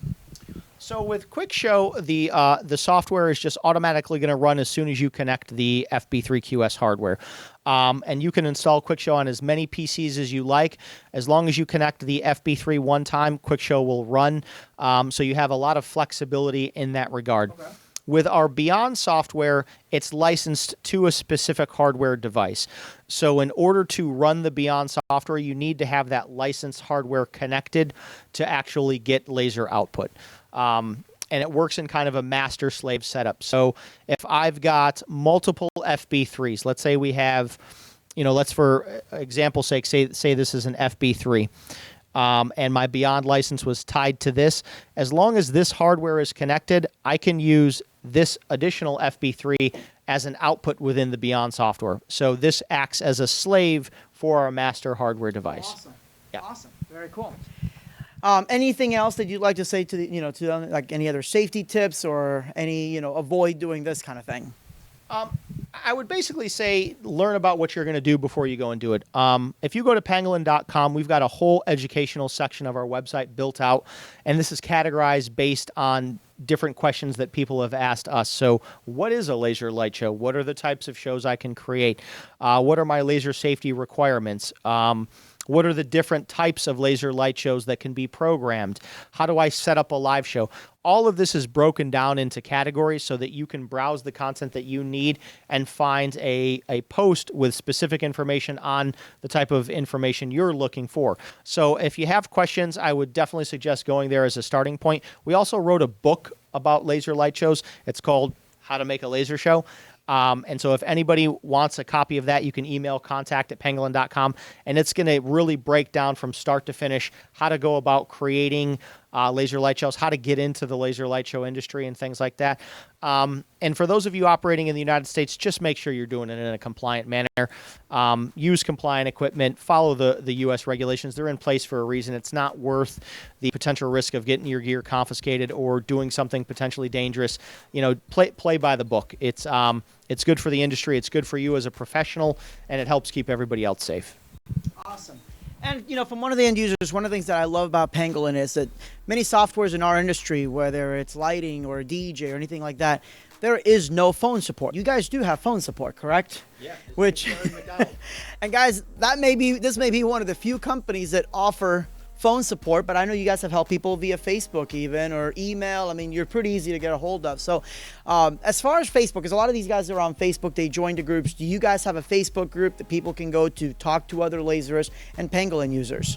So with QuickShow, the software is just automatically going to run as soon as you connect the FB3QS hardware. And you can install QuickShow on as many PCs as you like. As long as you connect the FB3 one time, QuickShow will run. So you have a lot of flexibility in that regard. Okay. With our Beyond software, it's licensed to a specific hardware device. So in order to run the Beyond software, you need to have that licensed hardware connected to actually get laser output. And it works in kind of a master-slave setup. So if I've got multiple FB3s, let's say we have, let's for example's sake, say this is an FB3. And my Beyond license was tied to this. As long as this hardware is connected, I can use this additional FB3 as an output within the Beyond software. So this acts as a slave for our master hardware device. Awesome. Yeah. Awesome. Very cool. Anything else that you'd like to say to the, to like any other safety tips or any, avoid doing this kind of thing? I would basically say learn about what you're going to do before you go and do it. If you go to pangolin.com, we've got a whole educational section of our website built out, and this is categorized based on different questions that people have asked us. So what is a laser light show? What are the types of shows I can create? What are my laser safety requirements? What are the different types of laser light shows that can be programmed? How do I set up a live show? All of this is broken down into categories so that you can browse the content that you need and find a post with specific information on the type of information you're looking for. So if you have questions, I would definitely suggest going there as a starting point. We also wrote a book about laser light shows. It's called How to Make a Laser Show. And so if anybody wants a copy of that, you can email contact@pangolin.com, and it's going to really break down from start to finish how to go about creating laser light shows, how to get into the laser light show industry and things like that. And for those of you operating in the United States, just make sure you're doing it in a compliant manner. Use compliant equipment, follow the U.S. regulations. They're in place for a reason. It's not worth the potential risk of getting your gear confiscated or doing something potentially dangerous. Play by the book. It's good for the industry. It's good for you as a professional, and it helps keep everybody else safe. Awesome. And, from one of the end users, one of the things that I love about Pangolin is that many softwares in our industry, whether it's lighting or a DJ or anything like that, there is no phone support. You guys do have phone support, correct? Yeah. Which, and guys, this may be one of the few companies that offer phone support, but I know you guys have helped people via Facebook even or email. I mean, you're pretty easy to get a hold of. So as far as Facebook, because a lot of these guys are on Facebook, they join the groups. Do you guys have a Facebook group that people can go to talk to other laserists and Pangolin users?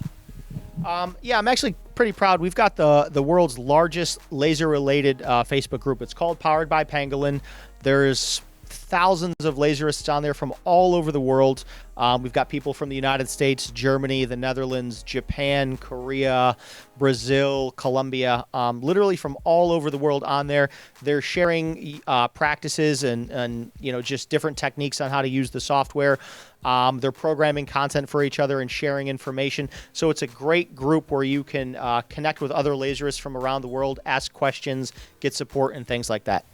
Yeah, I'm actually pretty proud. We've got the world's largest laser-related Facebook group. It's called Powered by Pangolin. There's thousands of laserists on there from all over the world. We've got people from the United States, Germany, the Netherlands, Japan, Korea, Brazil, Colombia, literally from all over the world on there. They're sharing practices and just different techniques on how to use the software. They're programming content for each other and sharing information. So it's a great group where you can connect with other laserists from around the world, ask questions, get support, and things like that.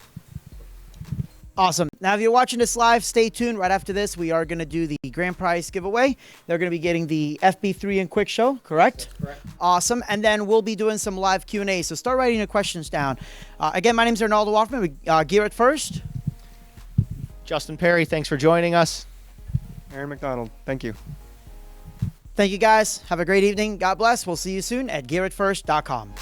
Awesome. Now, if you're watching this live, stay tuned. Right after this, we are going to do the grand prize giveaway. They're going to be getting the FB3 and Quick Show, correct? That's correct. Awesome. And then we'll be doing some live Q&A. So start writing your questions down. Again, my name is Arnaldo Hoffman. Gear It First. Justin Perry, thanks for joining us. Aaron McDonald, thank you. Thank you, guys. Have a great evening. God bless. We'll see you soon at gearitfirst.com.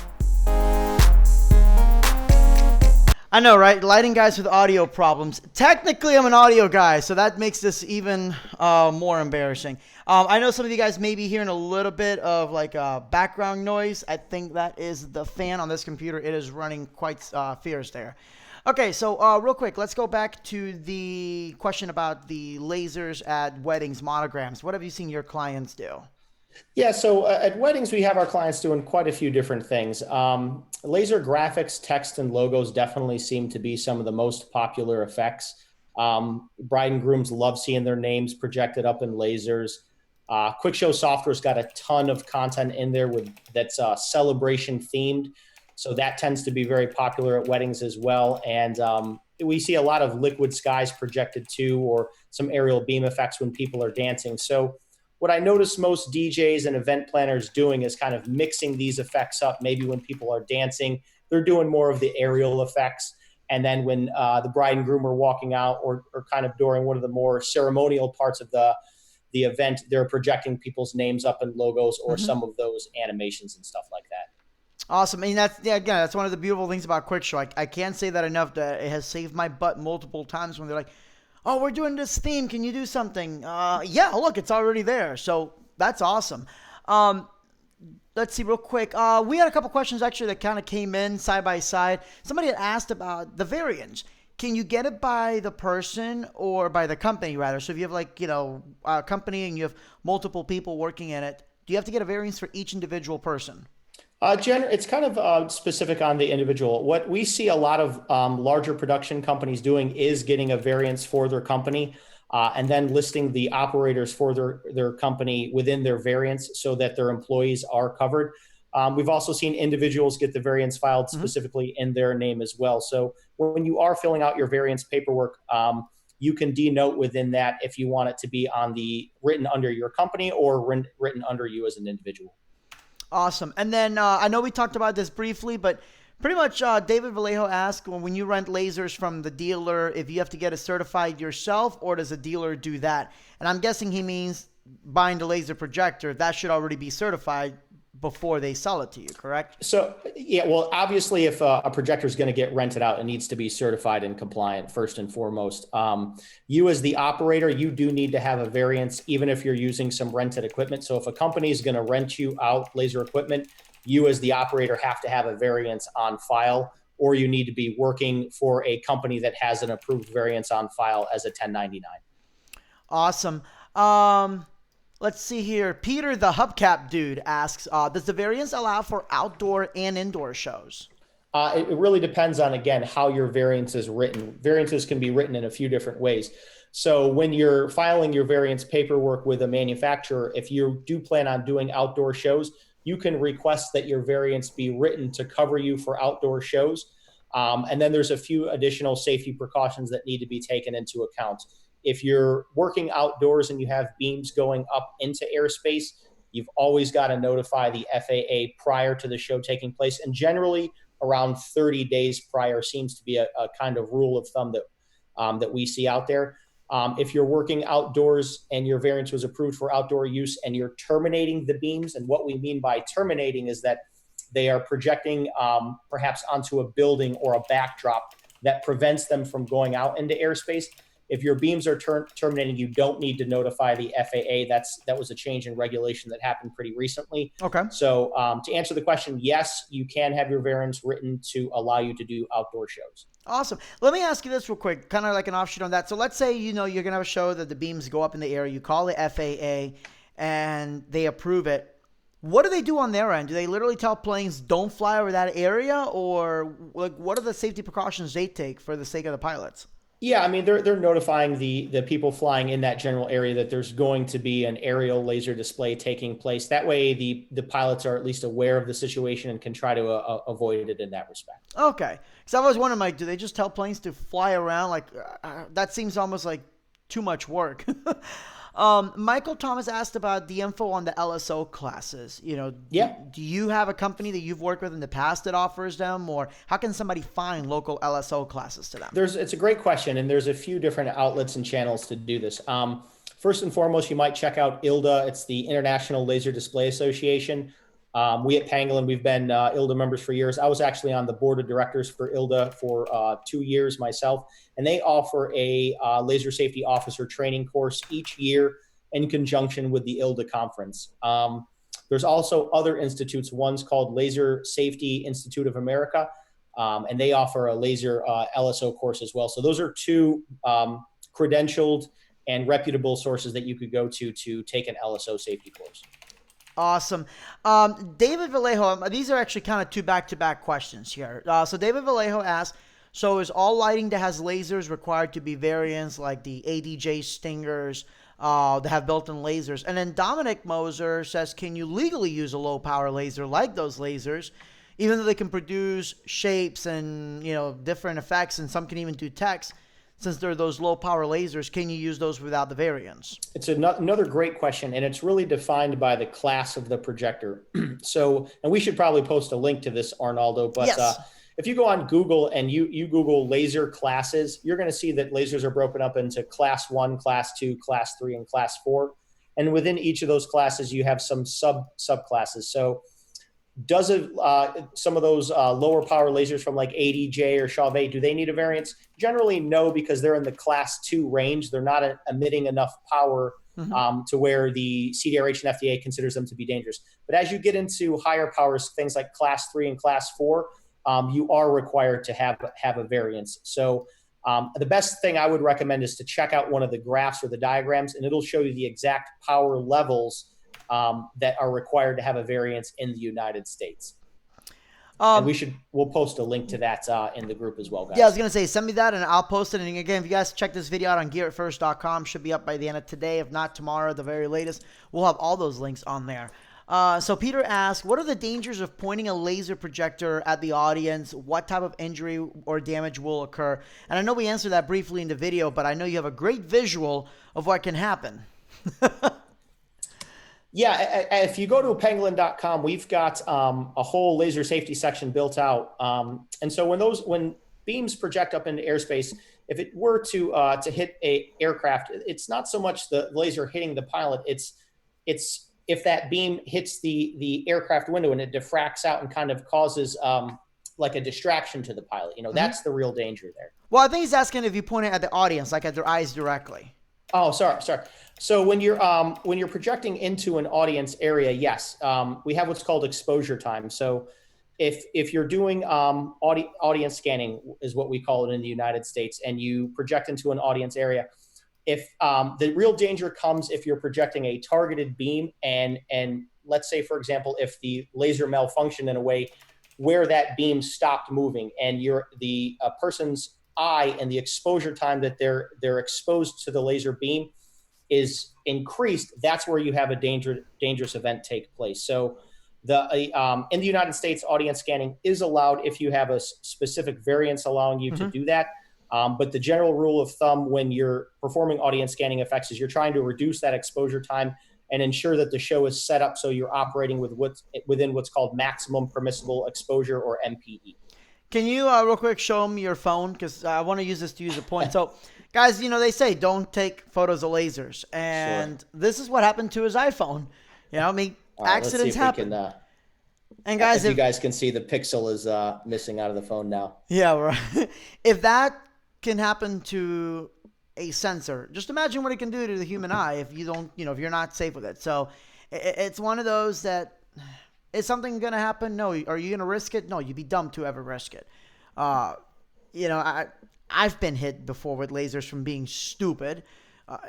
I know, right? Lighting guys with audio problems. Technically, I'm an audio guy, so that makes this even more embarrassing. I know some of you guys may be hearing a little bit of background noise. I think that is the fan on this computer. It is running quite fierce there. Okay, so real quick, let's go back to the question about the lasers at weddings, monograms. What have you seen your clients do? Yeah, so at weddings, we have our clients doing quite a few different things. Laser graphics, text, and logos definitely seem to be some of the most popular effects. Bride and grooms love seeing their names projected up in lasers. Quick Show Software's got a ton of content in there that's celebration themed. So that tends to be very popular at weddings as well. And we see a lot of liquid skies projected too, or some aerial beam effects when people are dancing. So what I notice most DJs and event planners doing is kind of mixing these effects up. Maybe when people are dancing, they're doing more of the aerial effects. And then when the bride and groom are walking out or kind of during one of the more ceremonial parts of the event, they're projecting people's names up in logos or some of those animations and stuff like that. Awesome. I mean, that's one of the beautiful things about Quick Show. I can't say that enough. That it has saved my butt multiple times when they're like, oh, we're doing this theme. Can you do something? Yeah, look, it's already there. So that's awesome. Let's see real quick. We had a couple questions actually that kind of came in side by side. Somebody had asked about the variants. Can you get it by the person or by the company rather? So if you have a company and you have multiple people working in it, do you have to get a variance for each individual person? It's kind of specific on the individual. What we see a lot of larger production companies doing is getting a variance for their company and then listing the operators for their company within their variance so that their employees are covered. We've also seen individuals get the variance filed specifically in their name as well. So when you are filling out your variance paperwork, you can denote within that if you want it to be on the written under your company or written under you as an individual. Awesome. And then I know we talked about this briefly, but pretty much David Vallejo asked, when you rent lasers from the dealer, if you have to get it certified yourself, or does a dealer do that? And I'm guessing he means buying the laser projector. That should already be certified before they sell it to you, correct? So, yeah, well, obviously, if a projector is going to get rented out, it needs to be certified and compliant first and foremost. You as the operator, you do need to have a variance, even if you're using some rented equipment. So if a company is going to rent you out laser equipment, you as the operator have to have a variance on file, or you need to be working for a company that has an approved variance on file as a 1099. Awesome. Let's see here. Peter, the hubcap dude, asks, does the variance allow for outdoor and indoor shows? It really depends on, again, how your variance is written. Variances can be written in a few different ways. So when you're filing your variance paperwork with a manufacturer, if you do plan on doing outdoor shows, you can request that your variance be written to cover you for outdoor shows. And then there's a few additional safety precautions that need to be taken into account. If you're working outdoors and you have beams going up into airspace, you've always got to notify the FAA prior to the show taking place. And generally around 30 days prior seems to be a kind of rule of thumb that we see out there. If you're working outdoors and your variance was approved for outdoor use and you're terminating the beams, and what we mean by terminating is that they are projecting perhaps onto a building or a backdrop that prevents them from going out into airspace. If your beams are terminating, you don't need to notify the FAA. That was a change in regulation that happened pretty recently. Okay. So to answer the question, yes, you can have your variance written to allow you to do outdoor shows. Awesome. Let me ask you this real quick, kind of like an offshoot on that. So let's say, you're going to have a show that the beams go up in the air. You call the FAA and they approve it. What do they do on their end? Do they literally tell planes don't fly over that area, or like what are the safety precautions they take for the sake of the pilots? Yeah, I mean, they're notifying the people flying in that general area that there's going to be an aerial laser display taking place. That way the pilots are at least aware of the situation and can try to avoid it in that respect. Okay. Because I was wondering, like, do they just tell planes to fly around? Like, that seems almost like too much work. Michael Thomas asked about the info on the LSO classes. Yeah. Do you have a company that you've worked with in the past that offers them, or how can somebody find local LSO classes to them? It's a great question, and there's a few different outlets and channels to do this. First and foremost, you might check out ILDA. It's the International Laser Display Association. We at Pangolin, we've been ILDA members for years. I was actually on the board of directors for ILDA for 2 years myself, and they offer a laser safety officer training course each year in conjunction with the ILDA conference. There's also other institutes. One's called Laser Safety Institute of America, and they offer a laser LSO course as well. So those are two credentialed and reputable sources that you could go to take an LSO safety course. Awesome. David Vallejo, these are actually kind of two back-to-back questions here. So David Vallejo asks, so is all lighting that has lasers required to be variants like the ADJ Stingers that have built-in lasers? And then Dominic Moser says, can you legally use a low-power laser like those lasers, even though they can produce shapes and different effects, and some can even do text? Since they're those low-power lasers, can you use those without the variants? It's another great question, and it's really defined by the class of the projector. So, and we should probably post a link to this, Arnaldo, but yes. If you go on Google and you Google laser classes, you're going to see that lasers are broken up into class 1, class 2, class 3, and class 4. And within each of those classes, you have some subclasses. So does some of those lower power lasers from like ADJ or Chauvet, do they need a variance? Generally, no, because they're in the class 2 range. They're not emitting enough power to where the CDRH and FDA considers them to be dangerous. But as you get into higher powers, things like class 3 and class 4, you are required to have a variance. So the best thing I would recommend is to check out one of the graphs or the diagrams, and it'll show you the exact power levels that are required to have a variance in the United States. And we'll post a link to that in the group as well, guys. Yeah, I was going to say, send me that and I'll post it. And again, if you guys check this video out on gearitfirst.com, should be up by the end of today. If not tomorrow, at the very latest, we'll have all those links on there. So Peter asked, what are the dangers of pointing a laser projector at the audience? What type of injury or damage will occur? And I know we answered that briefly in the video, but I know you have a great visual of what can happen. Yeah, if you go to pangolin.com, we've got a whole laser safety section built out. And so when beams project up into airspace, if it were to hit a aircraft, it's not so much the laser hitting the pilot. It's if that beam hits the aircraft window and it diffracts out and kind of causes like a distraction to the pilot. That's the real danger there. Well, I think he's asking if you point it at the audience, like at their eyes directly. Oh, sorry. So when you're projecting into an audience area, yes, we have what's called exposure time. So if you're doing audience scanning, is what we call it in the United States, and you project into an audience area, if the real danger comes if you're projecting a targeted beam, and let's say, for example, if the laser malfunctioned in a way where that beam stopped moving, and the person's eye and the exposure time that they're exposed to the laser beam is increased, that's where you have a dangerous event take place. So in the United States, audience scanning is allowed if you have a specific variance allowing you to do that. But the general rule of thumb when you're performing audience scanning effects is you're trying to reduce that exposure time and ensure that the show is set up so you're operating within what's called maximum permissible exposure, or MPE. Can you real quick show me your phone? Because I want to use this to use a point. So, guys, they say don't take photos of lasers. And This is what happened to his iPhone. Accidents happen. And guys, if you guys can see, the pixel is missing out of the phone now. Yeah, right. If that can happen to a sensor, just imagine what it can do to the human eye if you don't, if you're not safe with it. So it's one of those that... Is something going to happen? No. Are you going to risk it? No, you'd be dumb to ever risk it. I've been hit before with lasers from being stupid.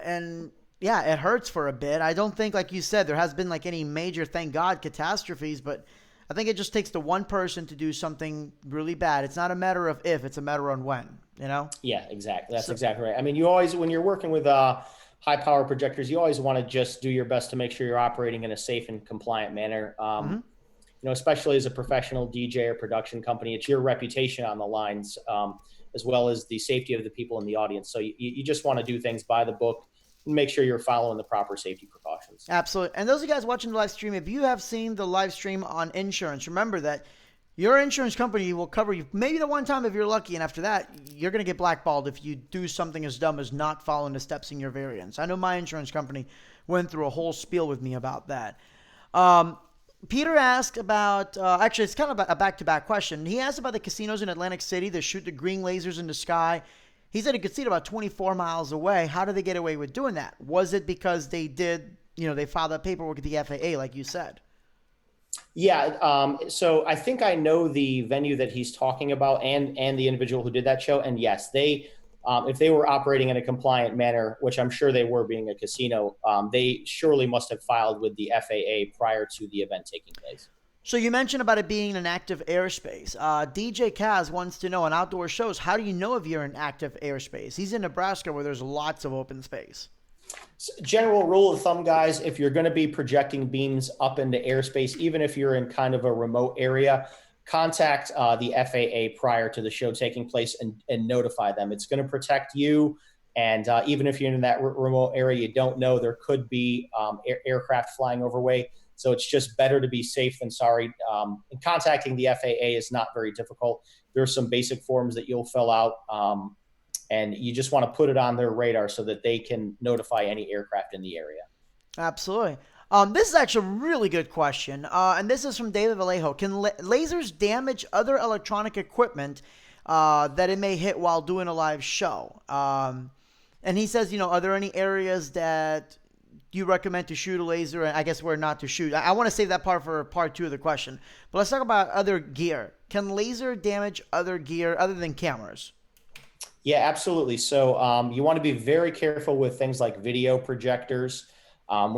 And yeah, it hurts for a bit. I don't think, like you said, there has been like any major, thank God, catastrophes, but I think it just takes the one person to do something really bad. It's not a matter of if, it's a matter of when, Yeah, exactly. That's exactly right. I mean, you always, when you're working with high power projectors, you always want to just do your best to make sure you're operating in a safe and compliant manner. Especially as a professional DJ or production company, it's your reputation on the lines, as well as the safety of the people in the audience. So you just want to do things by the book and make sure you're following the proper safety precautions. Absolutely. And those of you guys watching the live stream, if you have seen the live stream on insurance, remember that your insurance company will cover you maybe the one time if you're lucky, and after that, you're going to get blackballed if you do something as dumb as not following the steps in your variance. I know my insurance company went through a whole spiel with me about that. Peter asked about, actually, it's kind of a back-to-back question. He asked about the casinos in Atlantic City that shoot the green lasers in the sky. He said he could see it about 24 miles away. How did they get away with doing that? Was it because they did, they filed that paperwork with the FAA, like you said? Yeah. So I think I know the venue that he's talking about and the individual who did that show. And yes, if they were operating in a compliant manner, which I'm sure they were being a casino, they surely must have filed with the FAA prior to the event taking place. So you mentioned about it being an active airspace. DJ Kaz wants to know on outdoor shows, how do you know if you're in active airspace? He's in Nebraska where there's lots of open space. General rule of thumb, guys, if you're going to be projecting beams up into airspace, even if you're in kind of a remote area, contact the FAA prior to the show taking place and notify them. It's going to protect you. And even if you're in that remote area, you don't know, there could be aircraft flying overway. So it's just better to be safe than sorry. And contacting the FAA is not very difficult. There's some basic forms that you'll fill out. And you just want to put it on their radar so that they can notify any aircraft in the area. Absolutely. This is actually a really good question. And this is from David Vallejo. Can lasers damage other electronic equipment that it may hit while doing a live show? And he says, are there any areas that you recommend to shoot a laser? And I guess where not to shoot. I want to save that part for part 2 of the question. But let's talk about other gear. Can laser damage other gear other than cameras? Yeah, absolutely. So you want to be very careful with things like video projectors. Some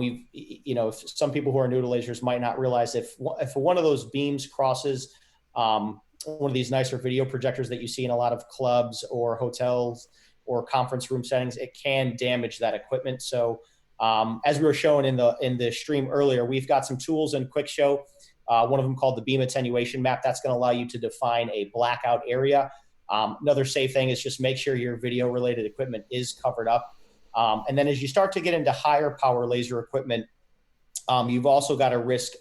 people who are new to lasers might not realize if one of those beams crosses one of these nicer video projectors that you see in a lot of clubs or hotels or conference room settings, it can damage that equipment. So As we were showing in the stream earlier, we've got some tools in Quick Show. One of them called the beam attenuation map. That's going to allow you to define a blackout area. Another safe thing is just make sure your video related equipment is covered up. And then as you start to get into higher power laser equipment, you've also got a risk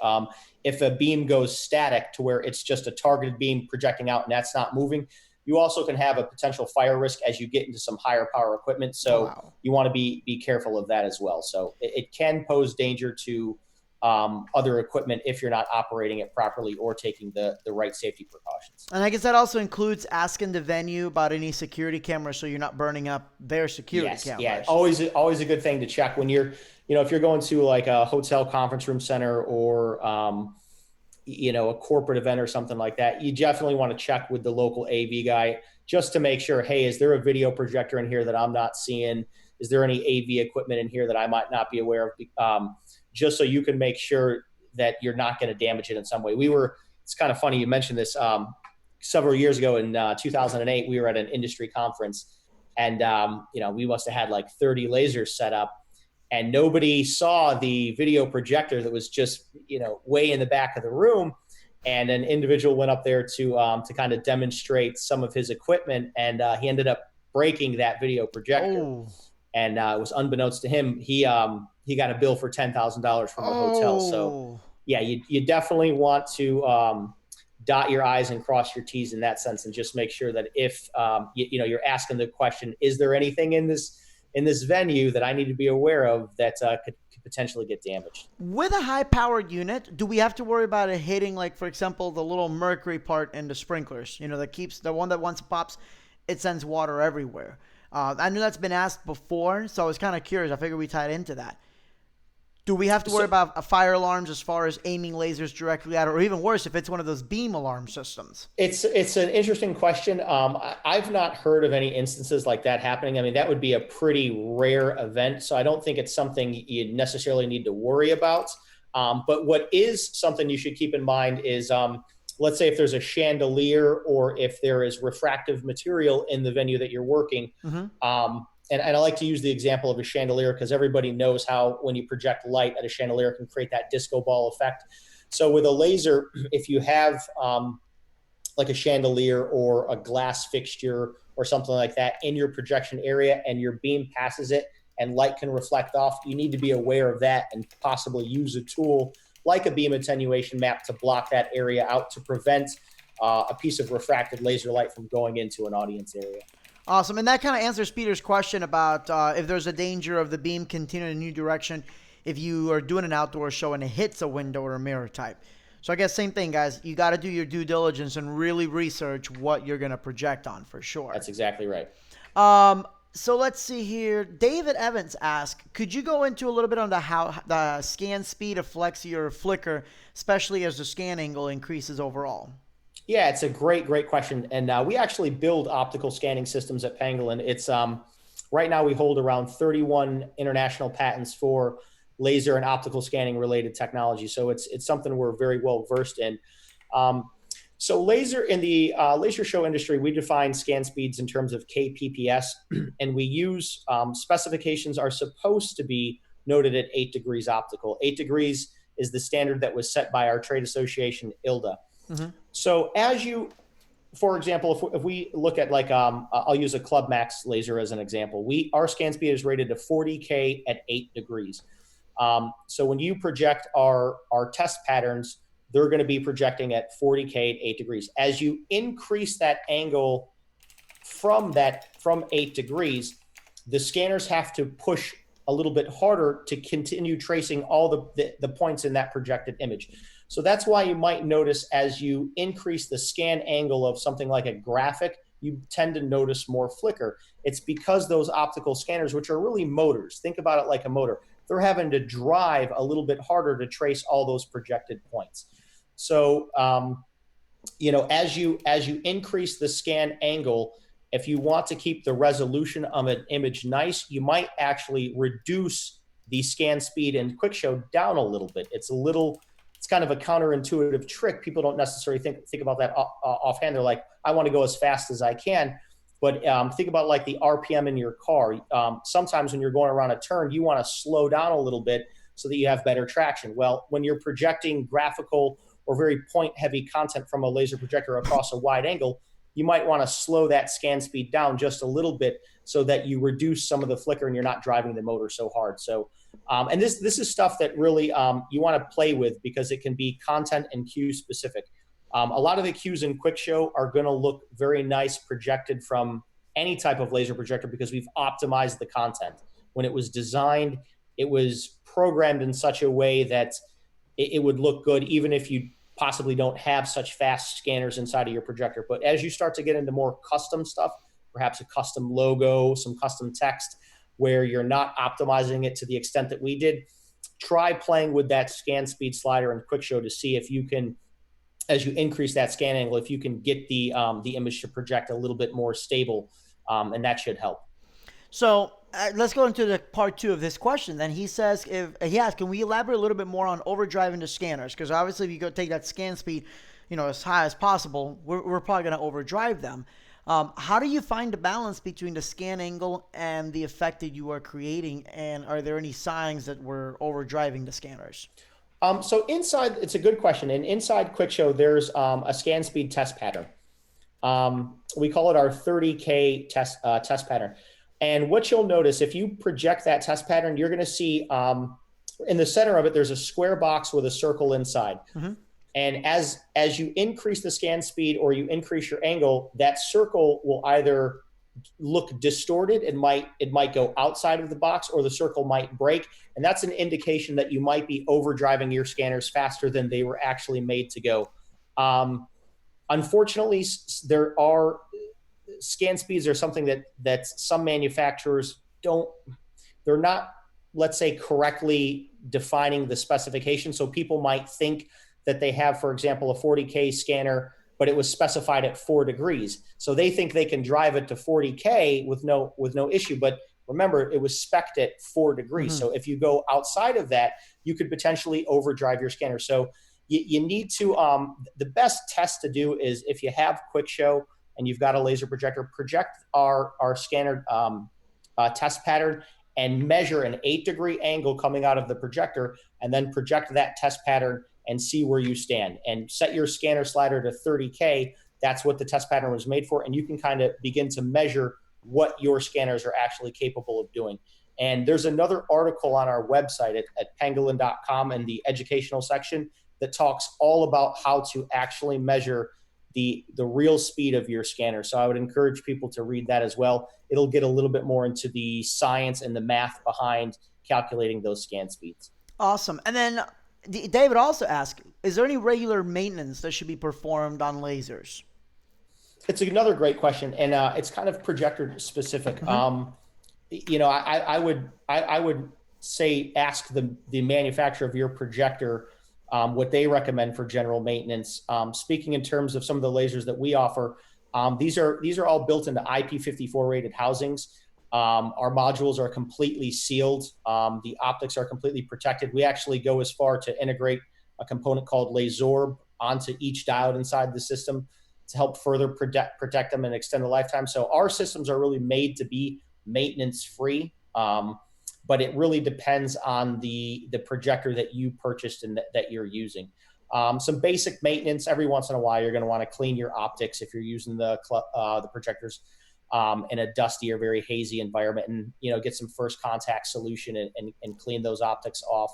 if a beam goes static to where it's just a targeted beam projecting out and that's not moving. You also can have a potential fire risk as you get into some higher power equipment. So you want to be careful of that as well. So it can pose danger to other equipment if you're not operating it properly or taking the right safety precautions. And I guess that also includes asking the venue about any security cameras so you're not burning up their security cameras. Yeah, always a good thing to check when you're, if you're going to like a hotel conference room center or, a corporate event or something like that, you definitely want to check with the local AV guy just to make sure, hey, is there a video projector in here that I'm not seeing? Is there any AV equipment in here that I might not be aware of? Just so you can make sure that you're not going to damage it in some way. It's kind of funny you mentioned this. Several years ago in 2008, we were at an industry conference and, we must have had like 30 lasers set up and nobody saw the video projector that was just, way in the back of the room. And an individual went up there to kind of demonstrate some of his equipment and he ended up breaking that video projector. Oh. And it was unbeknownst to him, he got a bill for $10,000 from the hotel. So yeah, you definitely want to dot your I's and cross your T's in that sense, and just make sure that if you're asking the question, is there anything in this venue that I need to be aware of that could potentially get damaged? With a high-powered unit, do we have to worry about it hitting, like, for example, the little mercury part in the sprinklers? That keeps the one that once it pops, it sends water everywhere. I know that's been asked before, so I was kind of curious. I figured we tied into that. Do we have to worry about fire alarms as far as aiming lasers directly at it, or even worse, if it's one of those beam alarm systems? It's an interesting question. I've not heard of any instances like that happening. I mean, that would be a pretty rare event, so I don't think it's something you necessarily need to worry about. But what is something you should keep in mind is, let's say if there's a chandelier or if there is refractive material in the venue that you're working, and I like to use the example of a chandelier because everybody knows how when you project light at a chandelier it can create that disco ball effect. So with a laser, if you have like a chandelier or a glass fixture or something like that in your projection area and your beam passes it and light can reflect off, you need to be aware of that and possibly use a tool like a beam attenuation map to block that area out to prevent a piece of refracted laser light from going into an audience area. Awesome. And that kind of answers Peter's question about if there's a danger of the beam continuing in a new direction if you are doing an outdoor show and it hits a window or a mirror type. So I guess same thing, guys. You got to do your due diligence and really research what you're going to project on for sure. That's exactly right. So let's see here. David Evans asked, could you go into a little bit on how the scan speed of flexi or flicker, especially as the scan angle increases overall? Yeah, it's a great question. And we actually build optical scanning systems at Pangolin. It's right now we hold around 31 international patents for laser and optical scanning related technology. So it's something we're very well versed in. So laser in the laser show industry, we define scan speeds in terms of kpps, and we use specifications are supposed to be noted at 8 degrees optical. 8 degrees is the standard that was set by our trade association, ILDA. So for example, if we look at like, I'll use a Club Max laser as an example. Our scan speed is rated to 40K at 8 degrees. So when you project our test patterns, they're going to be projecting at 40K at 8 degrees. As you increase that angle from 8 degrees, the scanners have to push a little bit harder to continue tracing all the points in that projected image. So that's why you might notice as you increase the scan angle of something like a graphic, you tend to notice more flicker. It's because those optical scanners, which are really motors, think about it like a motor, they're having to drive a little bit harder to trace all those projected points. So, as you increase the scan angle, if you want to keep the resolution of an image nice, you might actually reduce the scan speed in Quick Show down a little bit. It's kind of a counterintuitive trick. People don't necessarily think about that offhand. They're like, I want to go as fast as I can. But think about like the RPM in your car. Sometimes when you're going around a turn, you want to slow down a little bit so that you have better traction. Well, when you're projecting graphical or very point heavy content from a laser projector across a wide angle, you might want to slow that scan speed down just a little bit so that you reduce some of the flicker and you're not driving the motor so hard. So, and this is stuff that really you want to play with because it can be content and cue specific. A lot of the cues in QuickShow are going to look very nice projected from any type of laser projector because we've optimized the content. When it was designed, it was programmed in such a way that it would look good even if you possibly don't have such fast scanners inside of your projector. But as you start to get into more custom stuff, perhaps a custom logo, some custom text, where you're not optimizing it to the extent that we did, try playing with that scan speed slider in QuickShow to see if you can, as you increase that scan angle, if you can get the image to project a little bit more stable, and that should help. So let's go into the part two of this question. Then he says, can we elaborate a little bit more on overdriving the scanners? Because obviously, if you go take that scan speed, as high as possible, we're probably going to overdrive them. How do you find the balance between the scan angle and the effect that you are creating? And are there any signs that we're overdriving the scanners? So inside, it's a good question. And inside QuickShow, there's a scan speed test pattern. We call it our 30K test pattern. And what you'll notice, if you project that test pattern, you're going to see in the center of it, there's a square box with a circle inside. Mm-hmm. And as you increase the scan speed or you increase your angle, that circle will either look distorted. It might go outside of the box, or the circle might break. And that's an indication that you might be overdriving your scanners faster than they were actually made to go. Unfortunately, there are scan speeds are something that some manufacturers they're not, let's say, correctly defining the specification. So people might think that they have, for example, a 40K scanner, but it was specified at 4 degrees. So they think they can drive it to 40K with no issue. But remember, it was spec'd at 4 degrees. Mm-hmm. So if you go outside of that, you could potentially overdrive your scanner. So you need to, the best test to do is if you have QuickShow and you've got a laser projector, project our scanner test pattern and measure an 8-degree angle coming out of the projector, and then project that test pattern and see where you stand. And set your scanner slider to 30K. That's what the test pattern was made for. And you can kind of begin to measure what your scanners are actually capable of doing. And there's another article on our website at pangolin.com in the educational section that talks all about how to actually measure the real speed of your scanner. So I would encourage people to read that as well. It'll get a little bit more into the science and the math behind calculating those scan speeds. Awesome. And then David also asked, is there any regular maintenance that should be performed on lasers? It's another great question, and it's kind of projector specific. Mm-hmm. I would say ask the manufacturer of your projector what they recommend for general maintenance. Speaking in terms of some of the lasers that we offer, these are all built into IP54 rated housings. Our modules are completely sealed. The optics are completely protected. We actually go as far to integrate a component called Lasorb onto each diode inside the system to help further protect them and extend the lifetime. So our systems are really made to be maintenance free, but it really depends on the projector that you purchased and that you're using. Some basic maintenance, every once in a while, you're going to want to clean your optics if you're using the projectors in a dusty or very hazy environment, and get some first contact solution and clean those optics off.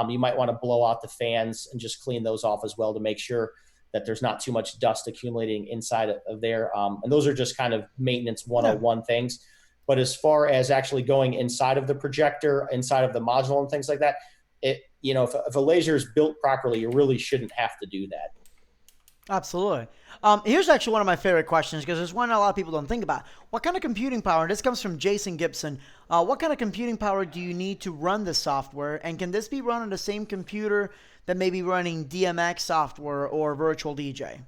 You might want to blow out the fans and just clean those off as well to make sure that there's not too much dust accumulating inside of there. And those are just kind of maintenance 101 things. But as far as actually going inside of the projector, inside of the module and things like that, if a laser is built properly, you really shouldn't have to do that. Absolutely. Here's actually one of my favorite questions, because there's one a lot of people don't think about. What kind of computing power, this comes from Jason Gibson, what kind of computing power do you need to run the software? And can this be run on the same computer that may be running DMX software or Virtual DJ?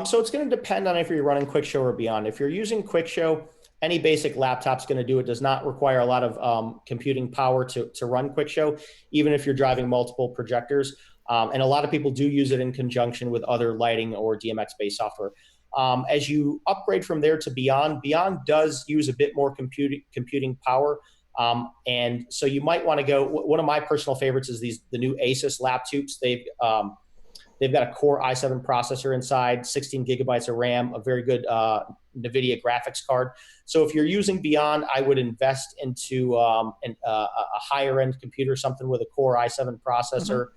So it's going to depend on if you're running QuickShow or beyond. If you're using QuickShow, any basic laptop's going to do it. Does not require a lot of computing power to run QuickShow, even if you're driving multiple projectors. And a lot of people do use it in conjunction with other lighting or DMX-based software. As you upgrade from there to Beyond, Beyond does use a bit more computing power. And so you might want to go. One of my personal favorites is the new Asus laptops. They've got a Core i7 processor inside, 16 gigabytes of RAM, a very good NVIDIA graphics card. So if you're using Beyond, I would invest into a higher end computer, something with a Core i7 processor,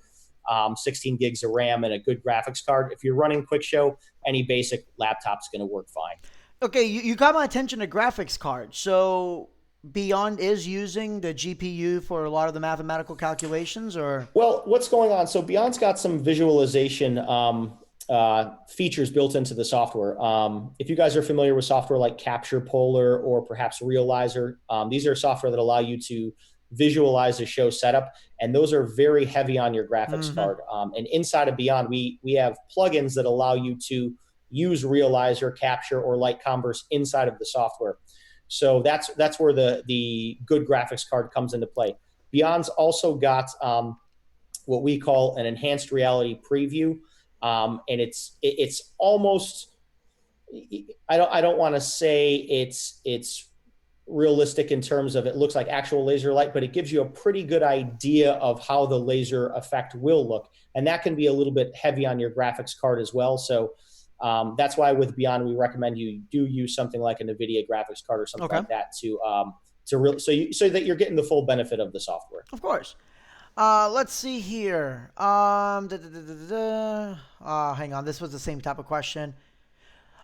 16 gigs of RAM, and a good graphics card. If you're running QuickShow, any basic laptop's going to work fine. Okay, you got my attention to graphics cards. So Beyond is using the GPU for a lot of the mathematical calculations, or? Well, what's going on? So Beyond's got some visualization features built into the software. If you guys are familiar with software like Capture Polar or perhaps Realizer, these are software that allow you to visualize a show setup, and those are very heavy on your graphics card. And inside of Beyond, we have plugins that allow you to use Realizer, Capture, or Light Converse inside of the software. So that's where the good graphics card comes into play. Beyond's also got what we call an enhanced reality preview, and it's almost, I don't want to say it's realistic in terms of it looks like actual laser light, but it gives you a pretty good idea of how the laser effect will look, and that can be a little bit heavy on your graphics card as well. So that's why with Beyond, we recommend you do use something like a NVIDIA graphics card or something like that so that you're getting the full benefit of the software. Of course. Let's see here. Hang on. This was the same type of question.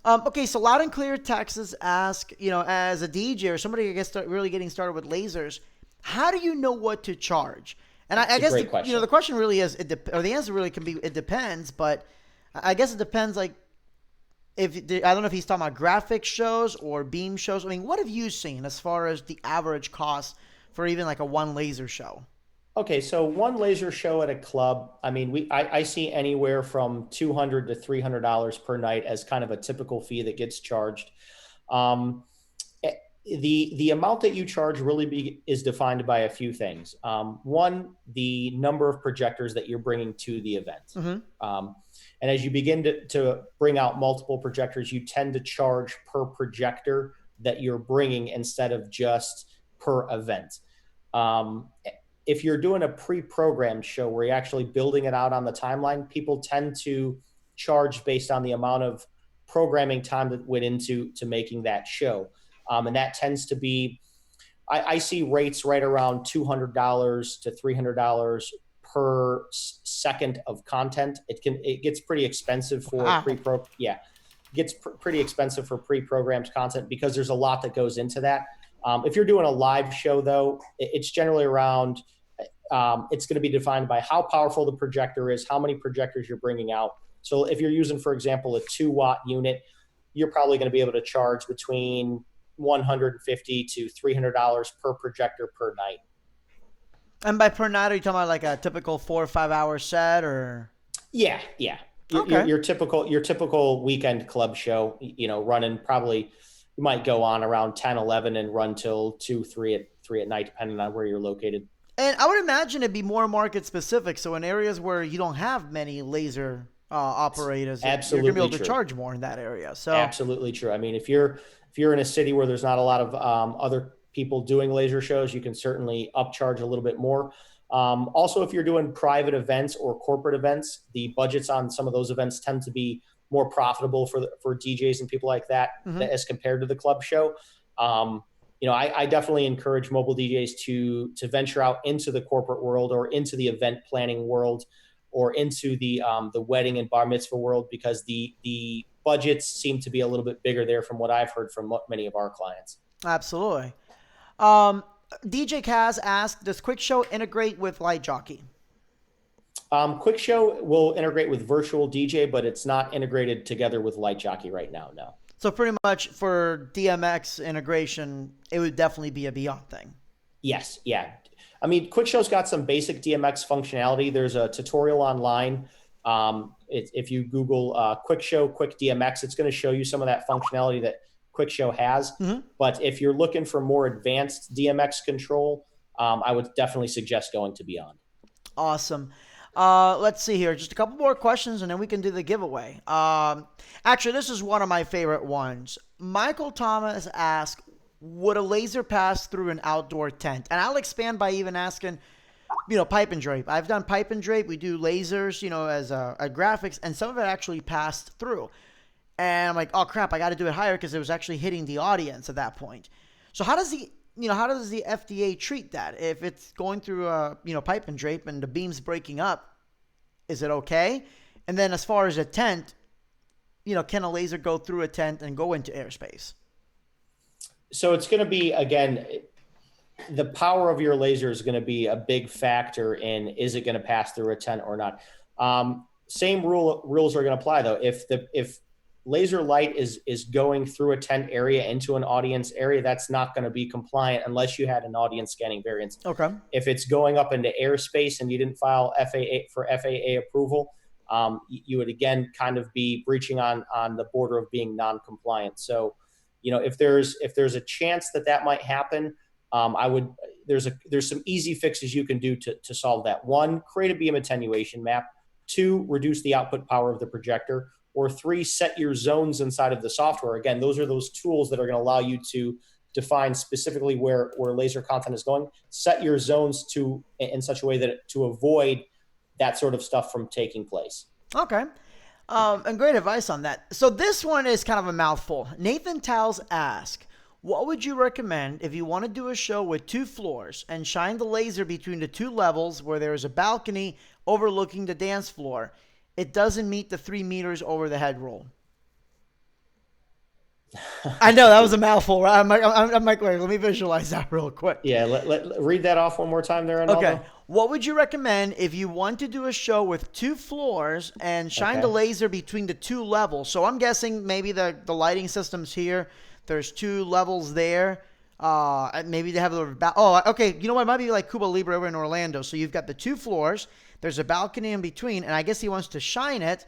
Okay, so Loud and Clear Texas ask, as a DJ or somebody who gets really getting started with lasers, how do you know what to charge? And I guess the question really is, or the answer really can be, it depends. But I guess it depends. Like, I don't know if he's talking about graphics shows or beam shows. I mean, what have you seen as far as the average cost for even like a one laser show? Okay, so one laser show at a club, I mean, I see anywhere from $200 to $300 per night as kind of a typical fee that gets charged. The amount that you charge really is defined by a few things. One, the number of projectors that you're bringing to the event. And as you begin to bring out multiple projectors, you tend to charge per projector that you're bringing instead of just per event. If you're doing a pre-programmed show where you're actually building it out on the timeline, people tend to charge based on the amount of programming time that went into making that show. And that tends to be, I see rates right around $200 to $300 per second of content. It gets pretty expensive for pretty expensive for pre-programmed content because there's a lot that goes into that. If you're doing a live show, though, it's generally around, it's going to be defined by how powerful the projector is, how many projectors you're bringing out. So if you're using, for example, a 2-watt unit, you're probably going to be able to charge between $150 to $300 per projector per night. And by per night, are you talking about like a typical 4 or 5 hour set, or? Yeah. Your typical weekend club show, running probably, you might go on around 10, 11 and run till 2, 3 at night, depending on where you're located. And I would imagine it'd be more market specific. So in areas where you don't have many laser operators, absolutely you're going to be able to charge more in that area. So absolutely true. I mean, if you're in a city where there's not a lot of other people doing laser shows, you can certainly upcharge a little bit more. Also, if you're doing private events or corporate events, the budgets on some of those events tend to be more profitable for DJs and people like that as compared to the club show. I definitely encourage mobile DJs to venture out into the corporate world or into the event planning world or into the wedding and bar mitzvah world, because the budgets seem to be a little bit bigger there from what I've heard from many of our clients. Absolutely. DJ Kaz asked, does QuickShow integrate with Light Jockey? QuickShow will integrate with Virtual DJ, but it's not integrated together with Light Jockey right now, no. So pretty much for DMX integration, it would definitely be a Beyond thing. Yes, yeah. I mean, QuickShow's got some basic DMX functionality. There's a tutorial online. If you Google QuickShow, Quick DMX, it's going to show you some of that functionality that QuickShow has. But if you're looking for more advanced DMX control, I would definitely suggest going to Beyond. Awesome. Let's see here. Just a couple more questions and then we can do the giveaway. Actually, this is one of my favorite ones. Michael Thomas asked, would a laser pass through an outdoor tent? And I'll expand by even asking, pipe and drape. I've done pipe and drape. We do lasers, as a graphics, and some of it actually passed through. And I'm like, oh crap, I got to do it higher because it was actually hitting the audience at that point. So how does the FDA treat that? If it's going through pipe and drape and the beam's breaking up, is it okay? And then as far as a tent, can a laser go through a tent and go into airspace? So it's going to be, again, the power of your laser is going to be a big factor in, is it going to pass through a tent or not? Same rules are going to apply though. If laser light is going through a tent area into an audience area, that's not going to be compliant unless you had an audience scanning variance. Okay. If it's going up into airspace and you didn't file FAA approval, you would again kind of be breaching on the border of being non-compliant. So, if there's a chance that might happen, there's some easy fixes you can do to solve that. One, create a beam attenuation map. Two, reduce the output power of the projector. Or three, set your zones inside of the software. Again, those are those tools that are going to allow you to define specifically where laser content is going. Set your zones in such a way that to avoid that sort of stuff from taking place. Okay. And great advice on that. So this one is kind of a mouthful. Nathan Towles asked, what would you recommend if you want to do a show with 2 floors and shine the laser between the 2 levels where there is a balcony overlooking the dance floor? It doesn't meet the 3 meters over the head rule. I know that was a mouthful, right? I'm like, wait, let me visualize that real quick. Yeah, let read that off one more time there. Ronaldo. Okay. What would you recommend if you want to do a show with 2 floors and shine the laser between the 2 levels? So I'm guessing maybe the lighting system's here. There's 2 levels there. Maybe they have okay. You know what? It might be like Cuba Libre over in Orlando. So you've got the 2 floors. There's a balcony in between, and I guess he wants to shine it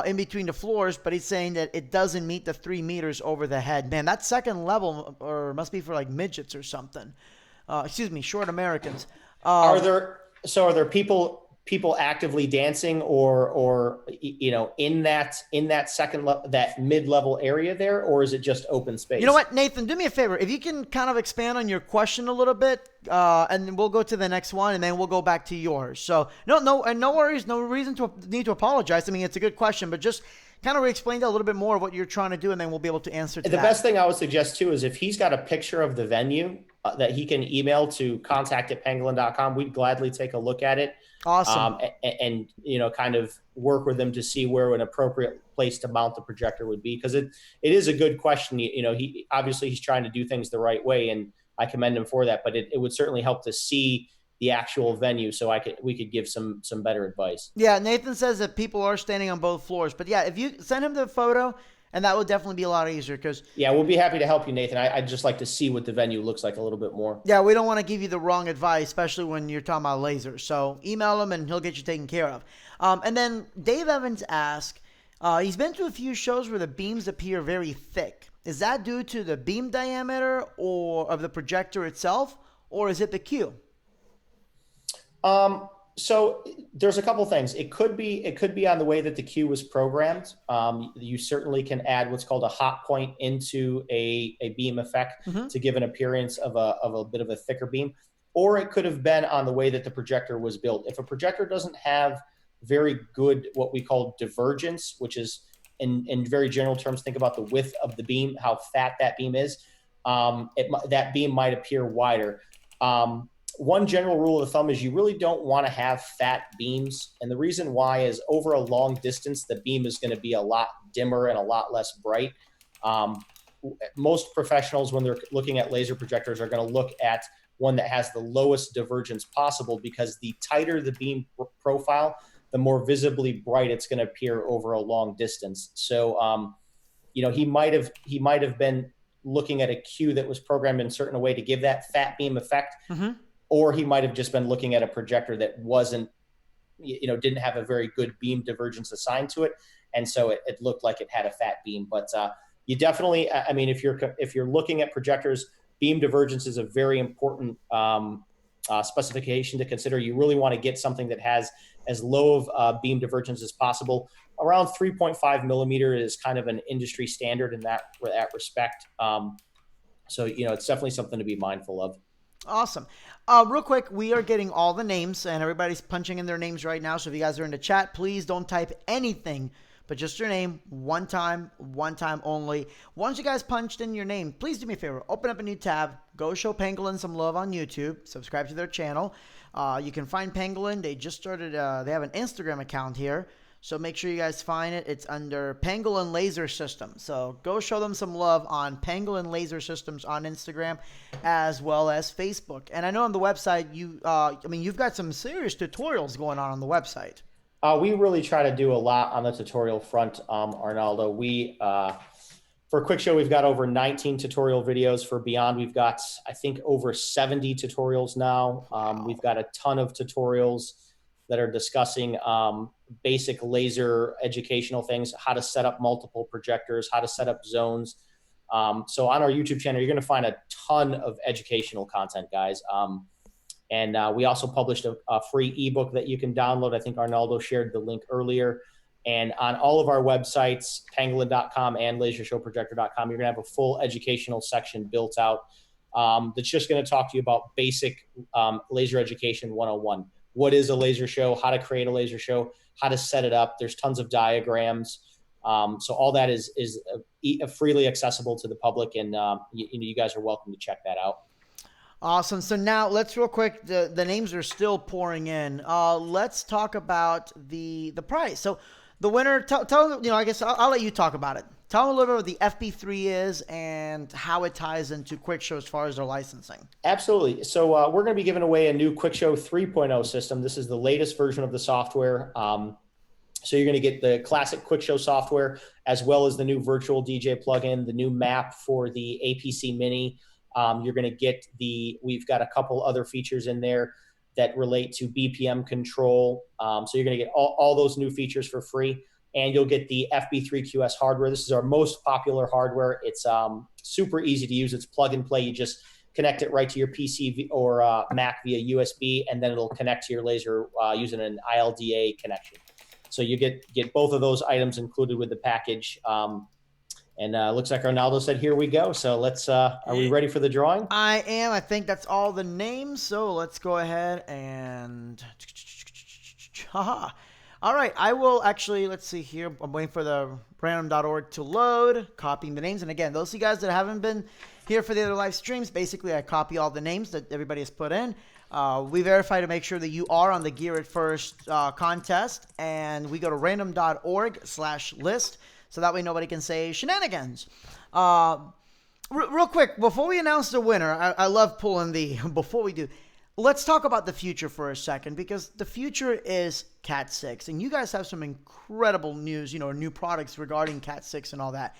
in between the floors, but he's saying that it doesn't meet the 3 meters over the head. Man, that second level must be for like midgets or something. Short Americans. Are there people actively dancing or in that second that mid-level area there, or is it just open space? You know what, Nathan, do me a favor. If you can kind of expand on your question a little bit, and then we'll go to the next one, and then we'll go back to yours. So no worries, no reason to need to apologize. I mean, it's a good question, but just kind of explain a little bit more of what you're trying to do, and then we'll be able to answer to the that. Best thing I would suggest too is if he's got a picture of the venue that he can email to contact@pangolin.com, we'd gladly take a look at it. Awesome. And kind of work with them to see where an appropriate place to mount the projector would be, because it is a good question. He's trying to do things the right way, and I commend him for that. But it would certainly help to see the actual venue, so we could give some better advice. Yeah, Nathan says that people are standing on both floors, but yeah, if you send him the photo, and that would definitely be a lot easier because... Yeah, we'll be happy to help you, Nathan. I'd just like to see what the venue looks like a little bit more. Yeah, we don't want to give you the wrong advice, especially when you're talking about lasers. So email him and he'll get you taken care of. And then Dave Evans asked, he's been to a few shows where the beams appear very thick. Is that due to the beam diameter or of the projector itself, or is it the Q? So there's a couple things. It could be on the way that the Q was programmed. You certainly can add what's called a hot point into a beam effect to give an appearance of a bit of a thicker beam, or it could have been on the way that the projector was built. If a projector doesn't have very good what we call divergence, which is in very general terms, think about the width of the beam, how fat that beam is. That beam might appear wider. One general rule of thumb is you really don't want to have fat beams. And the reason why is over a long distance, the beam is going to be a lot dimmer and a lot less bright. Most professionals, when they're looking at laser projectors, are going to look at one that has the lowest divergence possible, because the tighter the beam profile, the more visibly bright it's going to appear over a long distance. So, he might have been looking at a Q that was programmed in a certain way to give that fat beam effect. Or he might have just been looking at a projector that didn't have a very good beam divergence assigned to it. And so it looked like it had a fat beam. But you definitely, if you're looking at projectors, beam divergence is a very important specification to consider. You really want to get something that has as low of beam divergence as possible. Around 3.5 millimeter is kind of an industry standard in that respect. So, it's definitely something to be mindful of. Awesome. Real quick, we are getting all the names, and everybody's punching in their names right now. So if you guys are in the chat, please don't type anything, but just your name, one time only. Once you guys punched in your name, please do me a favor. Open up a new tab. Go show Pangolin some love on YouTube. Subscribe to their channel. You can find Pangolin. They just started, they have an Instagram account here. So make sure you guys find it. It's under Pangolin Laser Systems. So go show them some love on Pangolin Laser Systems on Instagram as well as Facebook. And I know on the website, you've got some serious tutorials going on the website. We really try to do a lot on the tutorial front, Arnaldo. For Quick Show, we've got over 19 tutorial videos. For Beyond, we've got, I think, over 70 tutorials now. We've got a ton of tutorials that are discussing basic laser educational things, how to set up multiple projectors, how to set up zones. So on our YouTube channel, you're going to find a ton of educational content, guys. And we also published a free ebook that you can download. I think Arnaldo shared the link earlier. And on all of our websites, pangolin.com and lasershowprojector.com, you're going to have a full educational section built out that's just going to talk to you about basic laser education 101. What is a laser show, how to create a laser show, how to set it up. There's tons of diagrams. So all that is freely accessible to the public, and you guys are welcome to check that out. Awesome. So now let's real quick, the names are still pouring in. Let's talk about the price. So the winner, tell I guess I'll let you talk about it. Tell them a little bit what the FB3 is and how it ties into Quick Show as far as their licensing. Absolutely. So we're going to be giving away a new Quick Show 3.0 system. This is the latest version of the software. So you're going to get the classic Quick Show software, as well as the new virtual DJ plugin, the new map for the APC Mini. You're going to get we've got a couple other features in there that relate to BPM control. So you're going to get all those new features for free. And you'll get the FB3QS hardware. This is our most popular hardware. It's super easy to use. It's plug and play. You just connect it right to your PC or Mac via USB, and then it'll connect to your laser using an ILDA connection. So you get both of those items included with the package. And looks like Arnaldo said, here we go. So let's, are we ready for the drawing? I am. I think that's all the names. So let's go ahead and... Haha. All right, I will actually, let's see here. I'm waiting for the random.org to load, copying the names. And again, those of you guys that haven't been here for the other live streams, basically I copy all the names that everybody has put in. We verify to make sure that you are on the Gear It First contest. And we go to random.org/list. So that way nobody can say shenanigans. Real quick, before we announce the winner, I love pulling before we do, let's talk about the future for a second, because the future is Cat 6. And you guys have some incredible news, new products regarding Cat 6 and all that.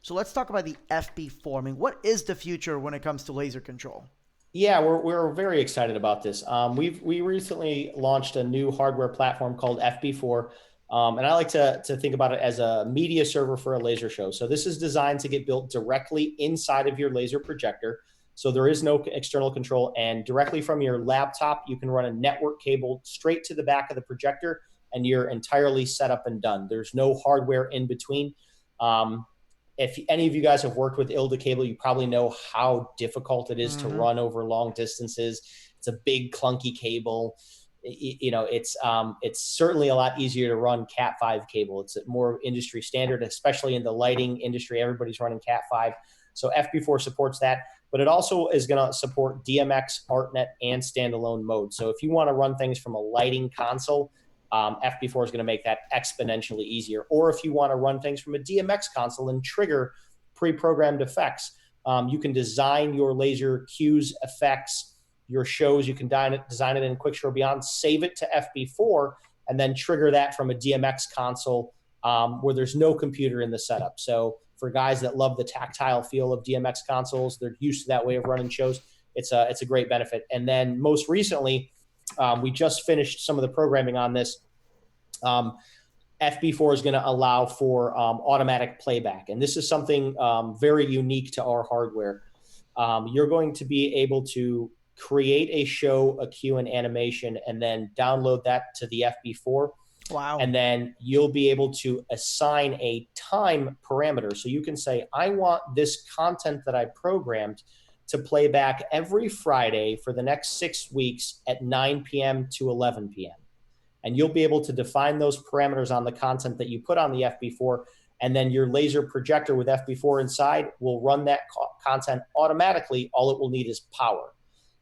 So let's talk about the FB4. I mean, what is the future when it comes to laser control? Yeah, we're very excited about this. We recently launched a new hardware platform called FB4. And I like to think about it as a media server for a laser show. So this is designed to get built directly inside of your laser projector. So there is no external control, and directly from your laptop, you can run a network cable straight to the back of the projector, and you're entirely set up and done. There's no hardware in between. If any of you guys have worked with ILDA cable, you probably know how difficult it is to run over long distances. It's a big clunky cable. It's certainly a lot easier to run Cat 5 cable. It's a more industry standard, especially in the lighting industry. Everybody's running Cat 5. So FB4 supports that, but it also is going to support DMX, ArtNet, and standalone mode. So if you want to run things from a lighting console, FB4 is going to make that exponentially easier. Or if you want to run things from a DMX console and trigger pre-programmed effects, you can design your laser cues, effects, your shows. You can design it in Quick Show Beyond, save it to FB4, and then trigger that from a DMX console where there's no computer in the setup. So for guys that love the tactile feel of DMX consoles, they're used to that way of running shows. It's a great benefit. And then most recently, we just finished some of the programming on this. FB4 is going to allow for automatic playback. And this is something very unique to our hardware. You're going to be able to create a show, a cue, and animation, and then download that to the FB4. Wow. And then you'll be able to assign a time parameter. So you can say, I want this content that I programmed to play back every Friday for the next 6 weeks at 9 p.m. to 11 p.m. And you'll be able to define those parameters on the content that you put on the FB4. And then your laser projector with FB4 inside will run that content automatically. All it will need is power.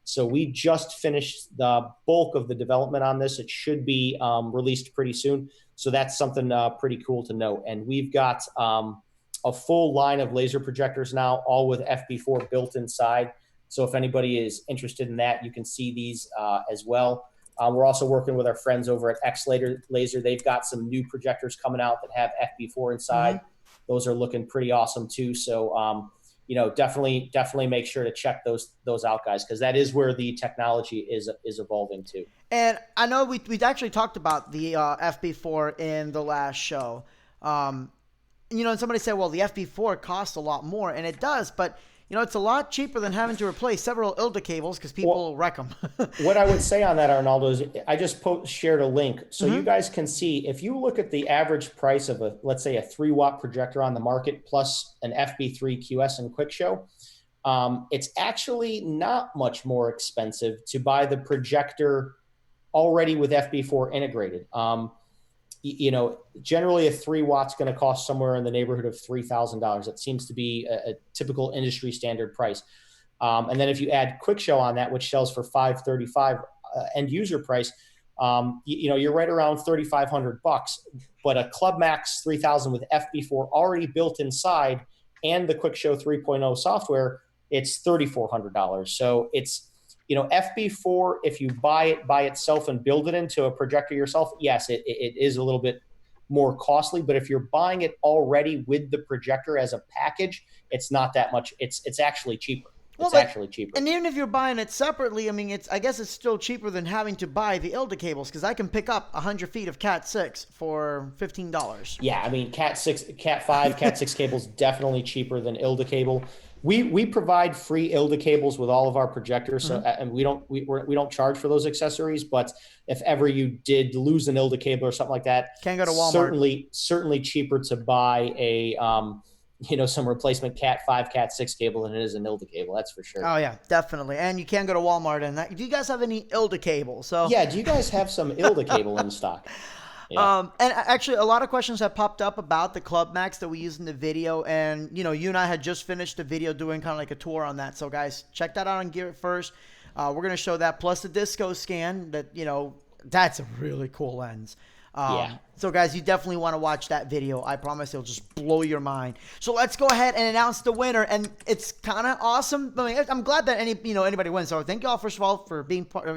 So we just finished the bulk of the development on this. It should be released pretty soon. So that's something pretty cool to note. And we've got a full line of laser projectors now, all with FB4 built inside. So if anybody is interested in that, you can see these as well. We're also working with our friends over at X Laser. They've got some new projectors coming out that have FB4 inside. Mm-hmm. Those are looking pretty awesome too. So, definitely make sure to check those out, guys, because that is where the technology is evolving to. And I know we actually talked about the FB4 in the last show. And somebody said, well, the FB4 costs a lot more, and it does, but it's a lot cheaper than having to replace several ILDA cables because people wreck them. What I would say on that, Arnaldo, is I just shared a link. So you guys can see, if you look at the average price of let's say a 3-watt projector on the market plus an FB3 QS and Quick Show, it's actually not much more expensive to buy the projector already with FB4 integrated. Generally a 3 watts going to cost somewhere in the neighborhood of $3,000. That seems to be a typical industry standard price. And then if you add Quick Show on that, which sells for $535 end user price, you're right around $3,500. But a Club Max 3000 with FB4 already built inside and the Quick Show 3.0 software, it's $3,400. So it's FB4, if you buy it by itself and build it into a projector yourself, yes, it is a little bit more costly. But if you're buying it already with the projector as a package, it's not that much. It's actually cheaper. Actually cheaper. And even if you're buying it separately, I guess it's still cheaper than having to buy the ILDA cables, because I can pick up 100 feet of Cat 6 for $15. Yeah, Cat 6, Cat 5, Cat 6 cables definitely cheaper than ILDA cable. We provide free ILDA cables with all of our projectors, so and we don't charge for those accessories. But if ever you did lose an ILDA cable or something like that, can go to Walmart. Certainly cheaper to buy a some replacement Cat 5, Cat 6 cable than it is an ILDA cable. That's for sure. Oh yeah, definitely. And you can go to Walmart and that. Do you guys have any ILDA cable? So yeah, do you guys have some ILDA cable in stock? Yeah. And actually, a lot of questions have popped up about the Club Max that we used in the video. And, you and I had just finished the video doing kind of like a tour on that. So, guys, check that out on Gear It First. We're going to show that, plus the disco scan that, that's a really cool lens. So, guys, you definitely want to watch that video. I promise it'll just blow your mind. So let's go ahead and announce the winner. And it's kind of awesome. I'm glad that anybody wins. So thank you all, first of all, for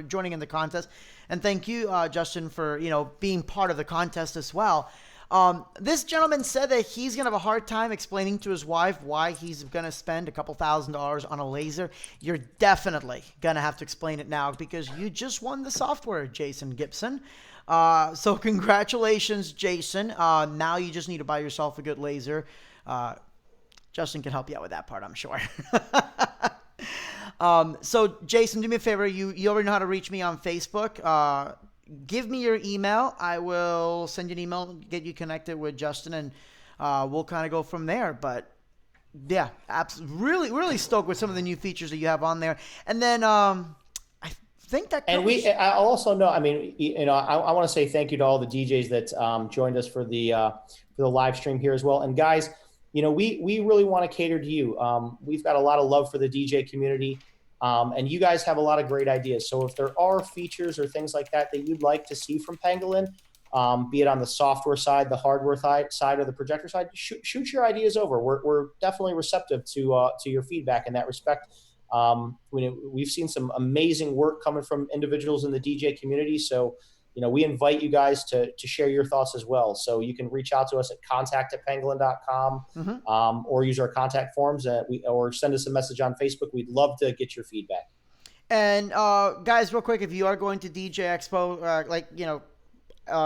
joining in the contest. And thank you, Justin, for, being part of the contest as well. This gentleman said that he's going to have a hard time explaining to his wife why he's going to spend a couple $1,000s on a laser. You're definitely going to have to explain it now, because you just won the software, Jason Gibson. So congratulations, Jason. Now you just need to buy yourself a good laser. Justin can help you out with that part, I'm sure. So Jason, do me a favor. You already know how to reach me on Facebook. Give me your email. I will send you an email, get you connected with Justin, and we'll kind of go from there. But yeah, really, really stoked with some of the new features that you have on there. And then I think that covers... And I also know, I want to say thank you to all the DJs that joined us for the live stream here as well. And guys, we really want to cater to you. We've got a lot of love for the DJ community. And you guys have a lot of great ideas. So if there are features or things like that you'd like to see from Pangolin, be it on the software side, the hardware side, or the projector side, shoot your ideas over. We're definitely receptive to your feedback in that respect. We've seen some amazing work coming from individuals in the DJ community. So, we invite you guys to share your thoughts as well. So you can reach out to us at contact@pangolin.com, or use our contact forms, or send us a message on Facebook. We'd love to get your feedback. And guys, real quick, if you are going to DJ Expo,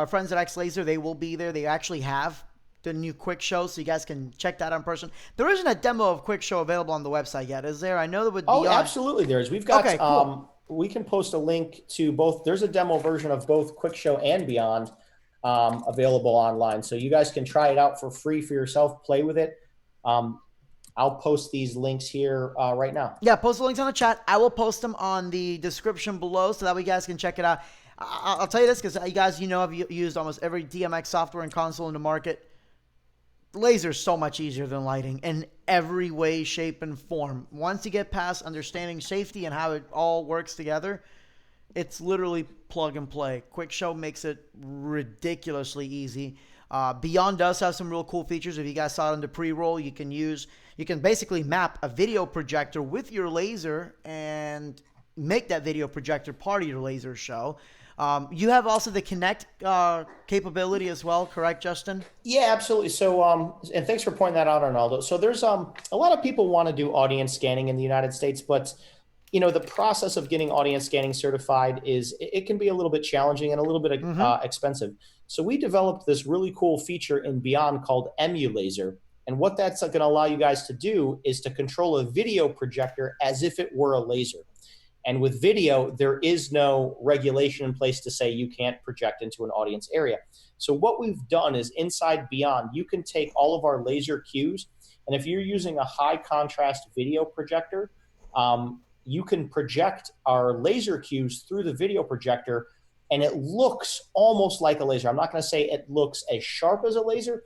friends at X Laser, they will be there. They actually have the new Quick Show, so you guys can check that out in person. There isn't a demo of Quick Show available on the website yet, is there? I know there would be. Oh, absolutely there is. We've got. Okay, cool. we can post a link to both. There's a demo version of both Quick Show and Beyond available online. So you guys can try it out for free for yourself, play with it. I'll post these links here right now. Yeah, post the links on the chat. I will post them on the description below so that way you guys can check it out. I'll tell you this because you guys, I've used almost every DMX software and console in the market. Laser is so much easier than lighting in every way, shape, and form. Once you get past understanding safety and how it all works together, it's literally plug and play. Quick Show makes it ridiculously easy. Beyond does have some real cool features. If you guys saw it in the pre-roll, you can basically map a video projector with your laser and make that video projector part of your laser show. You have also the Connect capability as well, correct, Justin? Yeah, absolutely. So, and thanks for pointing that out, Arnaldo. So there's a lot of people want to do audience scanning in the United States, but the process of getting audience scanning certified it can be a little bit challenging and a little bit expensive. So we developed this really cool feature in Beyond called Emulaser. And what that's going to allow you guys to do is to control a video projector as if it were a laser. And with video, there is no regulation in place to say you can't project into an audience area. So what we've done is inside Beyond, you can take all of our laser cues, and if you're using a high contrast video projector, you can project our laser cues through the video projector, and it looks almost like a laser. I'm not going to say it looks as sharp as a laser,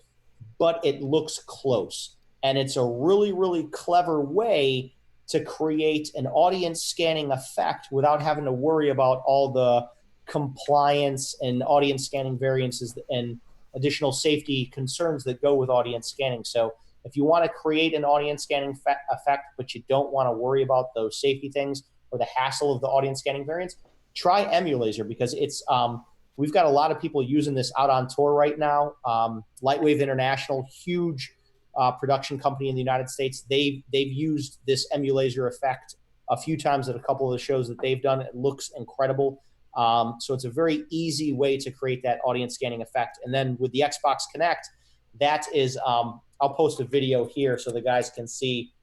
but it looks close. And it's a really, really clever way to create an audience scanning effect without having to worry about all the compliance and audience scanning variances and additional safety concerns that go with audience scanning. So if you want to create an audience scanning effect, but you don't want to worry about those safety things or the hassle of the audience scanning variants, try Emulaser because it's we've got a lot of people using this out on tour right now. Lightwave International, huge production company in the United States, they've used this Emulaser effect a few times at a couple of the shows that they've done. It looks incredible. So it's a very easy way to create that audience scanning effect. And then with the Xbox Connect, that is, I'll post a video here so the guys can see.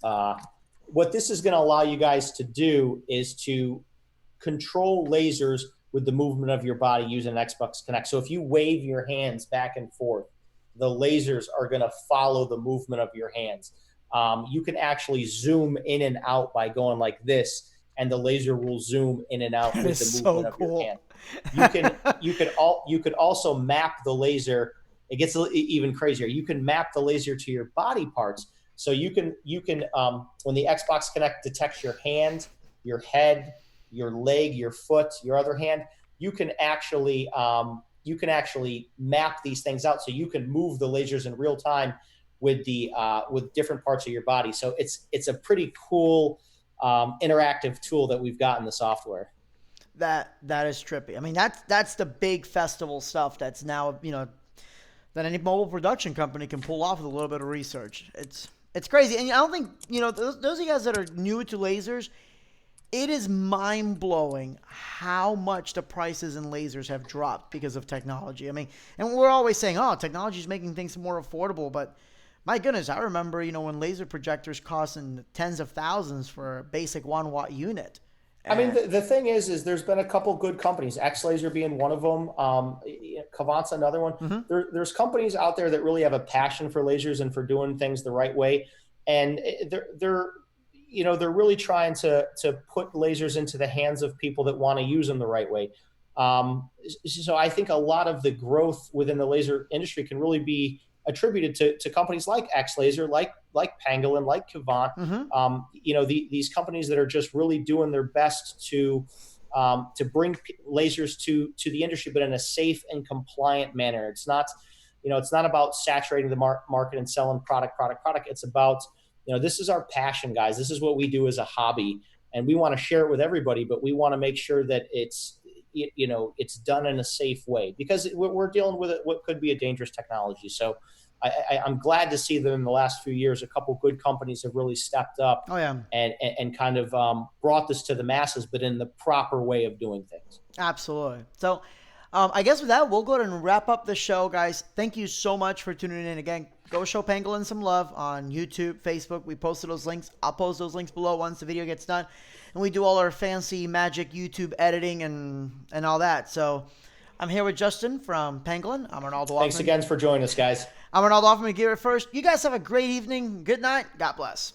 What this is going to allow you guys to do is to control lasers with the movement of your body using an Xbox Connect. So if you wave your hands back and forth, the lasers are going to follow the movement of your hands. You can actually zoom in and out by going like this, and the laser will zoom in and out with the movement of your hand. You could also map the laser. It gets even crazier. You can map the laser to your body parts. So you can when the Xbox Connect detects your hand, your head, your leg, your foot, your other hand, you can actually map these things out, so you can move the lasers in real time with different parts of your body. So it's a pretty cool interactive tool that we've got in the software. That is trippy. I mean, that's the big festival stuff that's now that any mobile production company can pull off with a little bit of research. It's crazy, and I don't think those of you guys that are new to lasers. It is mind-blowing how much the prices in lasers have dropped because of technology. I mean, and we're always saying, oh, technology is making things more affordable. But my goodness, I remember, when laser projectors cost in tens of thousands for a basic 1-watt unit. I mean, the thing is there's been a couple good companies, X-Laser being one of them, Cavant's another one. Mm-hmm. There's companies out there that really have a passion for lasers and for doing things the right way. And they're really trying to put lasers into the hands of people that want to use them the right way. So I think a lot of the growth within the laser industry can really be attributed to companies like X-Laser, like Pangolin, like Cavant. Mm-hmm. These companies that are just really doing their best to bring lasers to the industry, but in a safe and compliant manner. It's not about saturating the market and selling product. It's about, this is our passion, guys. This is what we do as a hobby, and we want to share it with everybody, but we want to make sure that it's done in a safe way because we're dealing with what could be a dangerous technology. So I'm glad to see that in the last few years, a couple good companies have really stepped up and kind of brought this to the masses, but in the proper way of doing things. Absolutely. So I guess with that, we'll go ahead and wrap up the show, guys. Thank you so much for tuning in again. Go show Pangolin some love on YouTube, Facebook. We posted those links. I'll post those links below once the video gets done. And we do all our fancy magic YouTube editing and all that. So I'm here with Justin from Pangolin. I'm Ronaldo Hoffman. Thanks again for joining us, guys. I'm Ronaldo Hoffman. Give it first. You guys have a great evening. Good night. God bless.